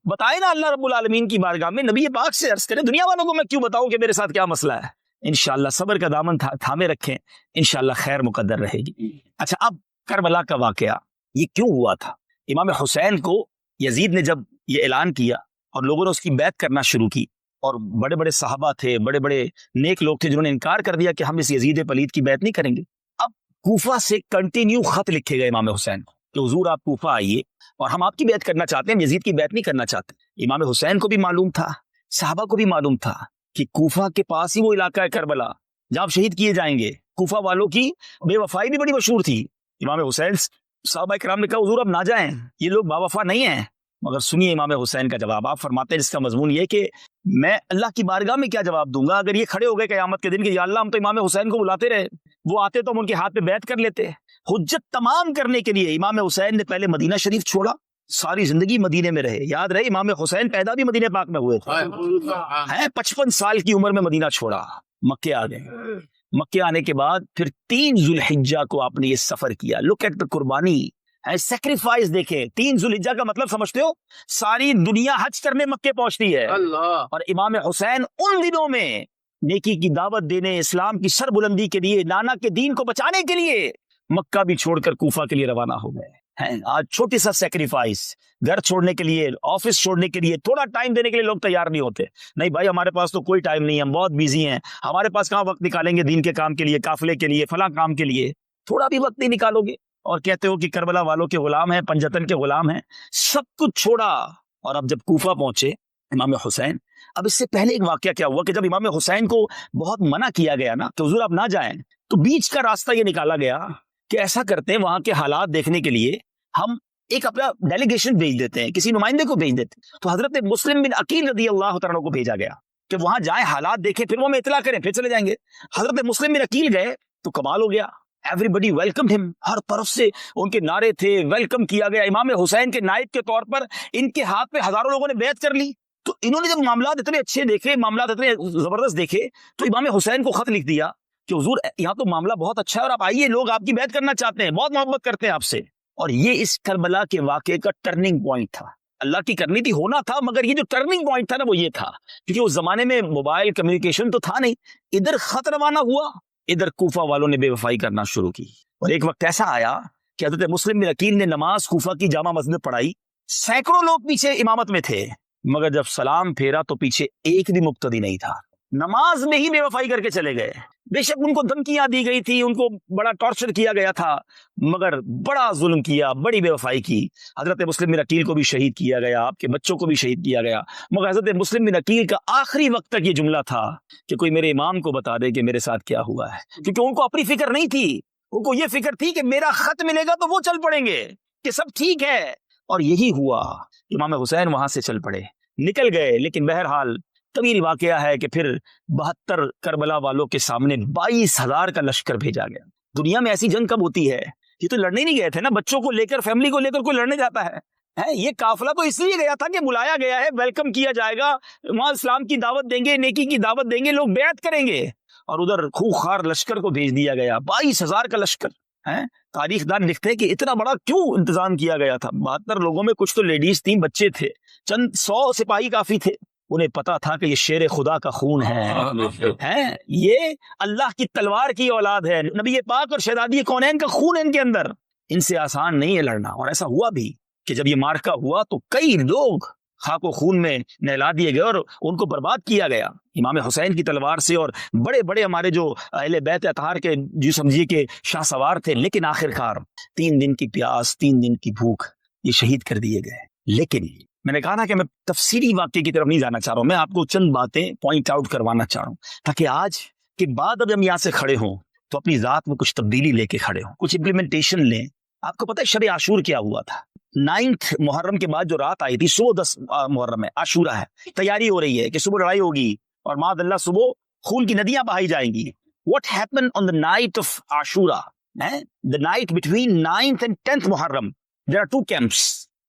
بتائے نا اللہ رب العالمین کی بارگاہ میں، نبی پاک سے عرض کریں دنیا والوں کو میں کیوں بتاؤں کہ میرے ساتھ کیا مسئلہ ہے۔ انشاءاللہ صبر کا دامن تھامے رکھیں، انشاءاللہ خیر مقدر رہے گی۔ اچھا، اب کربلا کا واقعہ یہ کیوں ہوا تھا؟ امام حسین کو یزید نے جب یہ اعلان کیا اور لوگوں نے اس کی بیعت کرنا شروع کی، اور بڑے بڑے صحابہ تھے، بڑے بڑے نیک لوگ تھے جنہوں نے انکار کر دیا کہ ہم اس یزید پلید کی بیعت نہیں کریں گے۔ اب کوفہ سے کنٹینیو خط لکھے گئے امام حسین کو کہ حضور آپ کوفہ آئیے اور ہم آپ کی بیعت کرنا چاہتے ہیں، ہم یزید کی بیعت نہیں کرنا چاہتے۔ امام حسین کو بھی معلوم تھا، صحابہ کو بھی معلوم تھا کہ کوفہ کے پاس ہی وہ علاقہ ہے کربلا جہاں شہید کیے جائیں گے۔ کوفہ والوں کی بے وفائی بھی بڑی مشہور تھی۔ امام حسین، صحابہ کرام نے کہا حضور اب نہ جائیں، یہ لوگ با وفا نہیں ہیں۔ مگر سنیے امام حسین کا جواب، آپ فرماتے ہیں جس کا مضمون یہ کہ میں اللہ کی بارگاہ میں کیا جواب دوں گا اگر یہ کھڑے ہو گئے قیامت کے دن کہ یا اللہ ہم تو امام حسین کو بلاتے رہے، وہ آتے تو ہم ان کے ہاتھ پہ بیعت کر لیتے۔ حجت تمام کرنے کے لیے امام حسین نے پہلے مدینہ شریف چھوڑا، ساری زندگی مدینے میں رہے۔ یاد رہے امام حسین پیدا بھی مدینہ پاک میں ہوئے تھے، 55 سال کی عمر میں مدینہ چھوڑا، مکے آ گئے۔ مکے آنے کے بعد پھر 3 ذوالحجہ کو آپ نے یہ سفر کیا۔ لک ایٹ دا قربانی، سیکریفائس دیکھیں۔ 3 ذوالحجہ کا مطلب سمجھتے ہو؟ ساری دنیا حج کرنے مکے پہنچتی ہے، اور امام حسین ان دنوں میں نیکی کی دعوت دینے، اسلام کی سر بلندی کے لیے، نانا کے دین کو بچانے کے لیے مکہ بھی چھوڑ کر کوفہ کے لیے روانہ ہو گئے ہیں۔ آج چھوٹی سا سیکریفائس، گھر چھوڑنے کے لیے، آفس چھوڑنے کے لیے، تھوڑا ٹائم دینے کے لیے لوگ تیار نہیں ہوتے۔ نہیں بھائی ہمارے پاس تو کوئی ٹائم نہیں ہے، ہم بہت بیزی ہیں، ہمارے پاس کہاں وقت نکالیں گے دین کے کام کے لیے، قافلے کے لیے، فلاں کام کے لیے، تھوڑا بھی وقت نہیں نکالو گے، اور کہتے ہو کہ کربلا والوں کے غلام ہیں، پنجتن کے غلام ہیں۔ سب کچھ چھوڑا، اور اب جب کوفہ پہنچے امام حسین، اب اس سے پہلے ایک واقعہ کیا ہوا کہ جب امام حسین کو بہت منع کیا گیا نا کہ حضور آپ نہ جائیں، تو بیچ کا راستہ یہ نکالا گیا کہ ایسا کرتے ہیں وہاں کے حالات دیکھنے کے لیے ہم ایک اپنا ڈیلیگیشن بھیج دیتے ہیں، کسی نمائندے کو بھیج دیتے ہیں۔ تو حضرت مسلم بن عقیل رضی اللہ تعالیٰ کو بھیجا گیا کہ وہاں جائیں، حالات دیکھیں، پھر وہ ہمیں اطلاع کریں، پھر چلے جائیں گے۔ حضرت مسلم بن عقیل گئے تو کمال ہو گیا، ایوری بڈی ویلکمڈ ہم، ہر طرف سے ان کے نعرے تھے، ویلکم کیا گیا۔ امام حسین کے نائب کے طور پر ان کے ہاتھ پہ ہزاروں لوگوں نے بیعت کر لی۔ تو انہوں نے جب معاملات اتنے اچھے دیکھے، معاملات اتنے زبردست دیکھے، تو امام حسین کو خط لکھ دیا کہ حضور یہاں تو معاملہ بہت اچھا ہے اور آپ آئیے، لوگ آپ کی بیعت کرنا چاہتے ہیں، بہت محبت کرتے ہیں آپ سے۔ اور یہ اس کربلا کے واقعے کا ٹرننگ پوائنٹ تھا۔ اللہ کی کرنی تھی، ہونا تھا، مگر یہ جو ٹرننگ پوائنٹ تھا نا وہ یہ تھا، کیونکہ اس زمانے میں موبائل کمیونیکیشن تو تھا نہیں. ادھر خط روانہ ہوا، ادھر کوفہ والوں نے بے وفائی کرنا شروع کی. اور ایک وقت ایسا آیا کہ حضرت مسلم بن عقیل نے نماز کوفہ کی جامع مسجد میں پڑھائی، سینکڑوں لوگ پیچھے امامت میں تھے، مگر جب سلام پھیرا تو پیچھے ایک بھی مقتدی نہیں تھا. نماز میں ہی بے وفائی کر کے چلے گئے. بے شک ان کو دھمکیاں دی گئی تھی، ان کو بڑا ٹارچر کیا گیا تھا، مگر بڑا ظلم کیا، بڑی بے وفائی کی. حضرت مسلم بن عقیل کو بھی شہید کیا گیا، آپ کے بچوں کو بھی شہید کیا گیا. مگر حضرت مسلم بن عقیل کا آخری وقت تک یہ جملہ تھا کہ کوئی میرے امام کو بتا دے کہ میرے ساتھ کیا ہوا ہے، کیونکہ ان کو اپنی فکر نہیں تھی، ان کو یہ فکر تھی کہ میرا خط ملے گا تو وہ چل پڑیں گے کہ سب ٹھیک ہے. اور یہی ہوا. امام حسین وہاں سے چل پڑے، نکل گئے. لیکن بہرحال طویل واقعہ ہے کہ پھر 72 کربلا والوں کے سامنے 22,000 کا لشکر بھیجا گیا. دنیا میں ایسی جنگ کب ہوتی ہے؟ یہ تو لڑنے نہیں گئے تھے نا، بچوں کو لے کر، فیملی کو لے کر کوئی لڑنے جاتا ہے؟ یہ قافلہ تو اس لیے گیا تھا کہ بلایا گیا ہے، ویلکم کیا جائے گا، وہاں اسلام کی دعوت دیں گے، نیکی کی دعوت دیں گے، لوگ بیعت کریں گے. اور ادھر خوخار لشکر کو بھیج دیا گیا، 22,000 کا لشکر. تاریخ دان لکھتے ہیں کہ اتنا بڑا کیوں انتظام کیا گیا تھا. 72 لوگوں میں کچھ تو لیڈیز تھیں، بچے تھے، چند 100 سپاہی کافی تھے. انہیں پتا تھا کہ یہ شیر خدا کا خون ہے، یہ اللہ کی تلوار کی اولاد ہے، نبی پاک اور شہزادی کونین کا خون ہے ان کے اندر. ان سے آسان نہیں ہے لڑنا. اور ایسا ہوا بھی کہ جب یہ مارکا ہوا تو کئی لوگ خاک و خون میں نہلا دیے گئے اور ان کو برباد کیا گیا امام حسین کی تلوار سے. اور بڑے بڑے ہمارے جو اہل بیت اطہار کے جو سمجھیے کہ شاہ سوار تھے، لیکن آخرکار 3 دن کی پیاس، 3 دن کی بھوک، یہ شہید کر دیے گئے. لیکن میں نے کہا نا کہ میں تفصیلی واقعے کی طرف نہیں جانا چاہ رہا ہوں، میں آپ کو چند باتیں پوائنٹ آؤٹ کروانا چاہ رہا ہوں تاکہ آج کے بعد اب ہم یہاں سے کھڑے ہوں تو اپنی ذات میں کچھ تبدیلی لے کے کھڑے ہوں، کچھ امپلیمنٹیشن لیں. آپ کو پتہ ہے شب عاشور کیا ہوا تھا؟ 9 محرم کے بعد جو رات آئی تھی، صبح 10 محرم ہے، عاشورہ ہے، تیاری ہو رہی ہے کہ صبح لڑائی ہوگی اور معاذ اللہ صبح خون کی ندیاں بہائی جائیں گی. What happened on the night of Ashura? The night between 9th and 10th Muharram. There are 2 camps.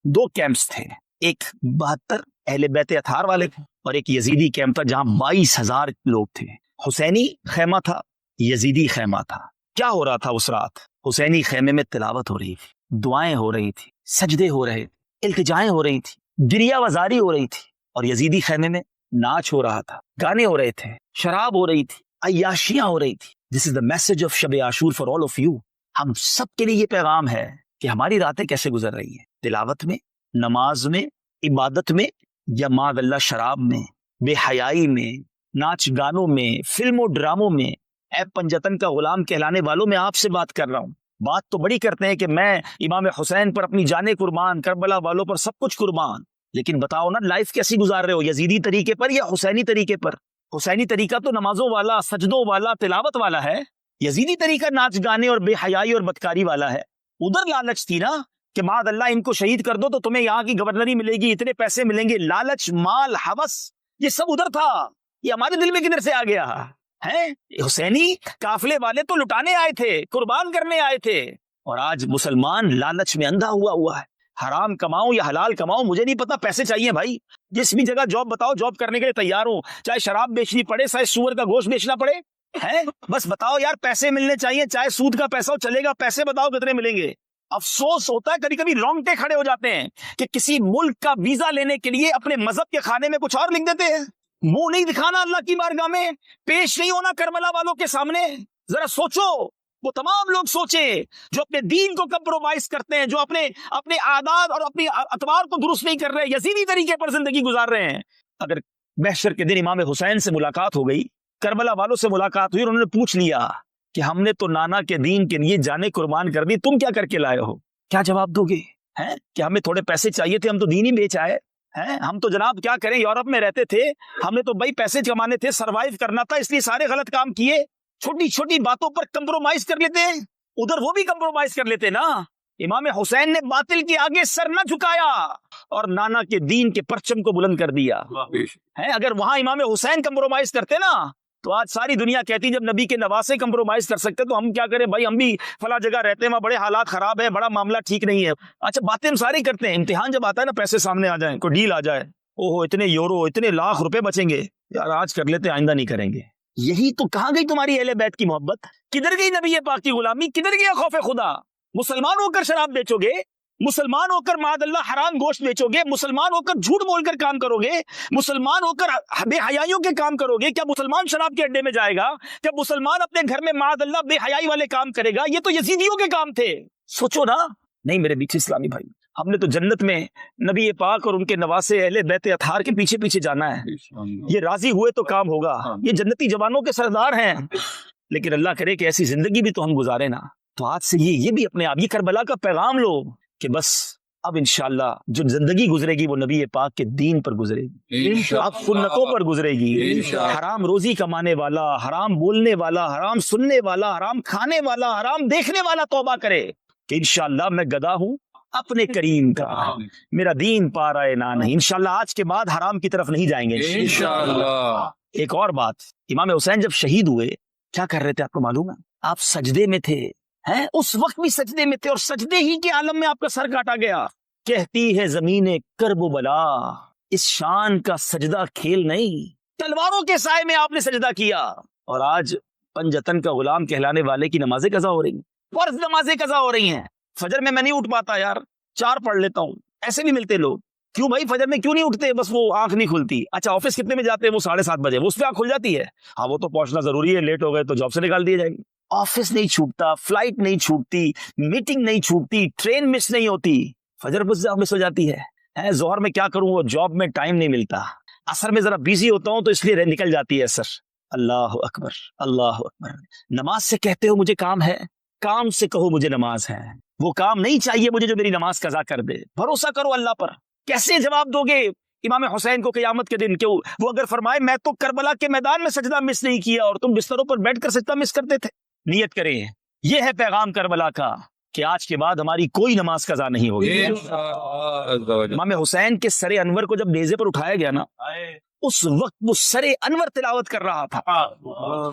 2 camps تھے، ایک 72 اہل بیت اطہار والے تھے اور ایک یزیدی کیمپ تھا جہاں 22,000 لوگ تھے. حسینی خیمہ تھا، یزیدی خیمہ تھا. کیا ہو رہا تھا اس رات؟ حسینی خیمے میں تلاوت ہو رہی تھی، دعائیں ہو رہی تھی، سجدے ہو رہے تھے، التجائیں ہو رہی تھی، دریا وزاری ہو رہی تھی. اور یزیدی خیمے میں ناچ ہو رہا تھا، گانے ہو رہے تھے، شراب ہو رہی تھی، عیاشیاں ہو رہی تھی. This is the message of شب عاشور for all of you. ہم سب کے لیے یہ پیغام ہے کہ ہماری راتیں کیسے گزر رہی ہیں، تلاوت میں، نماز میں، عبادت میں، یا معاذ اللہ شراب میں، بے حیائی میں، ناچ گانوں میں، فلم و ڈراموں میں. اے پنجتن کا غلام کہلانے والوں، میں آپ سے بات کر رہا ہوں. بات تو بڑی کرتے ہیں کہ میں امام حسین پر اپنی جانیں قربان، کربلا والوں پر سب کچھ قربان، لیکن بتاؤ نا لائف کیسی گزار رہے ہو، یزیدی طریقے پر یا حسینی طریقے پر؟ حسینی طریقہ تو نمازوں والا، سجدوں والا، تلاوت والا ہے. یزیدی طریقہ ناچ گانے اور بے حیائی اور بدکاری والا ہے. ادھر لالچ تھی نا کہ معاذ اللہ ان کو شہید کر دو تو تمہیں یہاں کی گورنری ملے گی، اتنے پیسے ملیں گے. لالچ، مال، ہوس، یہ سب ادھر تھا. یہ ہمارے دل میں کدھر سے آ گیا ہے؟ حسینی قافلے والے تو لٹانے آئے تھے، قربان کرنے آئے تھے. اور آج مسلمان لالچ میں اندھا ہوا ہے. حرام کماؤں یا حلال کماؤں مجھے نہیں پتا، پیسے چاہیے بھائی. جس بھی جگہ جاب بتاؤ، جاب کرنے کے لیے تیار ہوں، چاہے شراب بیچنی پڑے، چاہے سور کا گوشت بیچنا پڑے. بس بتاؤ یار، پیسے ملنے چاہیے، چاہے سود کا پیسہ ہو چلے گا، پیسے بتاؤ کتنے ملیں گے. افسوس ہوتا ہے کبھی کبھی رونگٹے کھڑے ہو جاتے ہیں کہ کسی ملک کا ویزا لینے کے لیے اپنے مذہب کے کھانے میں کچھ اور لکھ دیتے ہیں. منہ نہیں دکھانا اللہ کی بارگاہ میں، پیش نہیں ہونا کربلا والوں کے سامنے. ذرا سوچو، وہ تمام لوگ سوچیں جو اپنے دین کو کمپرومائز کرتے ہیں، جو اپنے عادات اور اپنی اطوار کو درست نہیں کر رہے، یزیدی طریقے پر زندگی گزار رہے ہیں. اگر محشر کے دن امام حسین سے ملاقات ہو گئی، کربلا والوں سے ملاقات ہوئی اور انہوں نے پوچھ لیا کہ ہم نے تو نانا کے دین کے لیے جانیں قربان کر دی، تم کیا کر کے لائے ہو؟ کیا جواب دو گے؟ کہ ہمیں تھوڑے پیسے چاہیے تھے، ہم تو دین ہی بیچ آئے ہیں، ہم تو جناب کیا کریں، یورپ میں رہتے تھے، ہم نے تو بھائی پیسے کمانے تھے، سروائیو کرنا تھا، اس لیے سارے غلط کام کیے. چھوٹی چھوٹی باتوں پر کمپرومائز کر لیتے ہیں. ادھر وہ بھی کمپرومائز کر لیتے نا. امام حسین نے باطل کے آگے سر نہ جھکایا اور نانا کے دین کے پرچم کو بلند کر دیا. اگر وہاں امام حسین کمپرومائز کرتے نا تو آج ساری دنیا کہتی جب نبی کے نواسے کمپرومائز کر سکتے تو ہم کیا کریں بھائی، ہم بھی فلاں جگہ رہتے ہیں، وہاں بڑے حالات خراب ہیں، بڑا معاملہ ٹھیک نہیں ہے. اچھا باتیں ہم سارے کرتے ہیں، امتحان جب آتا ہے نا، پیسے سامنے آ جائیں، کوئی ڈیل آ جائے، اوہو اتنے یورو، اتنے لاکھ روپے بچیں گے، یار آج کر لیتے آئندہ نہیں کریں گے. یہی تو کہاں گئی تمہاری اہل بیت کی محبت؟ کدھر گئی نبی پاک کی غلامی؟ کدھر گیا خوف خدا؟ مسلمان ہو کر شراب بیچو گے، مسلمان ہو کر معاذ اللہ حرام گوشت بیچو گے؟ مسلمان ہو کر جھوٹ بول کر کام کرو گے؟ مسلمان ہو کر بے حیائیوں کے کام کرو گے؟ کیا مسلمان شراب کے اڈے میں جائے گا؟ کیا مسلمان اپنے گھر میں معاذ اللہ بے حیائی والے کام کرے گا؟ یہ تو یزیدیوں کے کام تھے. سوچو نا. نہیں میرے میٹھے اسلامی بھائی، ہم نے تو جنت میں نبی پاک اور ان کے نواسے اہل بیت اطہار کے پیچھے پیچھے جانا ہے. یہ راضی ہوئے تو کام ہوگا. یہ جنتی جوانوں کے سردار ہیں. لیکن اللہ کرے کہ ایسی زندگی بھی تو ہم گزارے نا. تو آج سے یہ بھی اپنے آپ، یہ کربلا کا پیغام لو کہ بس اب انشاءاللہ جو زندگی گزرے گی وہ نبی پاک کے دین پر گزرے گی، اب سنتوں پر گزرے گی. حرام روزی کمانے والا، حرام بولنے والا، حرام سننے والا، حرام کھانے والا، حرام دیکھنے والا توبہ کرے کہ انشاءاللہ میں گدا ہوں اپنے کریم کا، میرا دین پا رہا ہے نہ نہیں. انشاءاللہ آج کے بعد حرام کی طرف نہیں جائیں گے انشاءاللہ. ایک اور بات، امام حسین جب شہید ہوئے کیا کر رہے تھے آپ کو معلوم ہے؟ آپ سجدے میں تھے. اس وقت بھی سجدے میں تھے، اور سجدے ہی کے عالم میں آپ کا سر کاٹا گیا. کہتی ہے زمین کرب و بلا، اس شان کا سجدہ کھیل نہیں. تلواروں کے سائے میں آپ نے سجدہ کیا، اور آج پنجتن کا غلام کہلانے والے کی نمازیں قضا ہو رہی ہیں، فرض نمازیں قضا ہو رہی ہیں. فجر میں نہیں اٹھ پاتا یار، 4 پڑھ لیتا ہوں. ایسے بھی ملتے لوگ. کیوں بھائی فجر میں کیوں نہیں اٹھتے؟ بس وہ آنکھ نہیں کھلتی. اچھا آفس کتنے میں جاتے ہیں؟ وہ 7:30 بجے. وہ اس پہ آنکھ کھل جاتی ہے. ہاں وہ تو پہنچنا ضروری ہے، لیٹ ہو گئے تو جاب سے نکال دی جائے گی. آفس نہیں چھوٹتا، فلائٹ نہیں چھوٹتی، میٹنگ نہیں چھوٹتی، ٹرین مس نہیں ہوتی. فجر مس ہو جاتی ہے. ظہر میں کیا کروں، وہ جاب میں ٹائم نہیں ملتا. عصر میں ذرا بیزی ہوتا ہوں تو اس لیے نکل جاتی ہے عصر. اللہ اکبر اللہ اکبر. نماز سے کہتے ہو مجھے کام ہے، کام سے کہو مجھے نماز ہے. وہ کام نہیں چاہیے مجھے جو میری نماز قضا کر دے. بھروسہ کرو اللہ پر. کیسے جواب دو گے امام حسین کو قیامت کے دن؟ کیوں وہ اگر فرمائے میں تو کربلا کے میدان میں سجدہ مس نہیں کیا اور تم بستروں پر بیٹھ کر سجدہ مس کرتے تھے. نیت کریں. یہ ہے پیغام کربلا کا کہ آج کے بعد ہماری کوئی نماز قضا نہیں ہوگی. امام حسین کے سر انور کو جب نیزے پر اٹھایا گیا نا، اس وقت وہ سر انور تلاوت کر رہا تھا.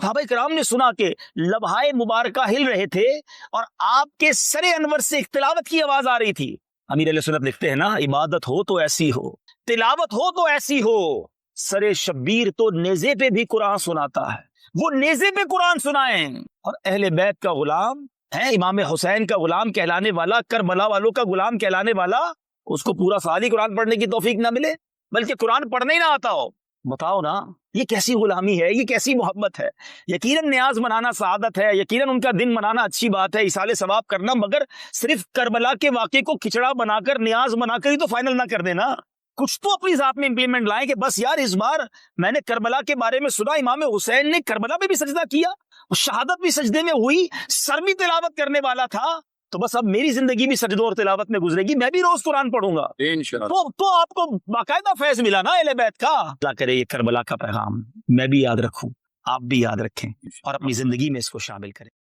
صحابہ کرام نے سنا کہ لبہائے مبارکہ ہل رہے تھے اور آپ کے سر انور سے ایک تلاوت کی آواز آ رہی تھی. امیر علیہ سنت لکھتے ہیں نا، عبادت ہو تو ایسی ہو، تلاوت ہو تو ایسی ہو. سر شبیر تو نیزے پہ بھی قرآن سناتا ہے، وہ نیزے پہ قرآن سنائیں. اور اہل بیت کا غلام ہے، امام حسین کا غلام کہلانے والا، کربلا والوں کا غلام کہلانے والا، اس کو پورا سال ہی قرآن پڑھنے کی توفیق نہ ملے، بلکہ قرآن پڑھنے ہی نہ آتا ہو. بتاؤ نا یہ کیسی غلامی ہے، یہ کیسی محبت ہے. یقیناً نیاز منانا سعادت ہے، یقیناً ان کا دن منانا اچھی بات ہے، ایصال ثواب کرنا، مگر صرف کربلا کے واقعے کو کھچڑا بنا کر نیاز بنا کر ہی تو فائنل نہ کر دینا. کچھ تو اپنی ذات میں امپلیمنٹ لائیں کہ بس یار اس بار میں نے کربلا کے بارے میں سنا، امام حسین نے کربلا میں بھی سجدہ کیا، شہادت بھی سجدے میں ہوئی، سر بھی تلاوت کرنے والا تھا. تو بس اب میری زندگی بھی سجدوں اور تلاوت میں گزرے گی، میں بھی روز قرآن پڑھوں گا انشاءاللہ. تو آپ کو باقاعدہ فیض ملا نا اہل بیت کا. اللہ کرے یہ کربلا کا پیغام میں بھی یاد رکھوں، آپ بھی یاد رکھیں اور اپنی زندگی میں اس کو شامل کریں.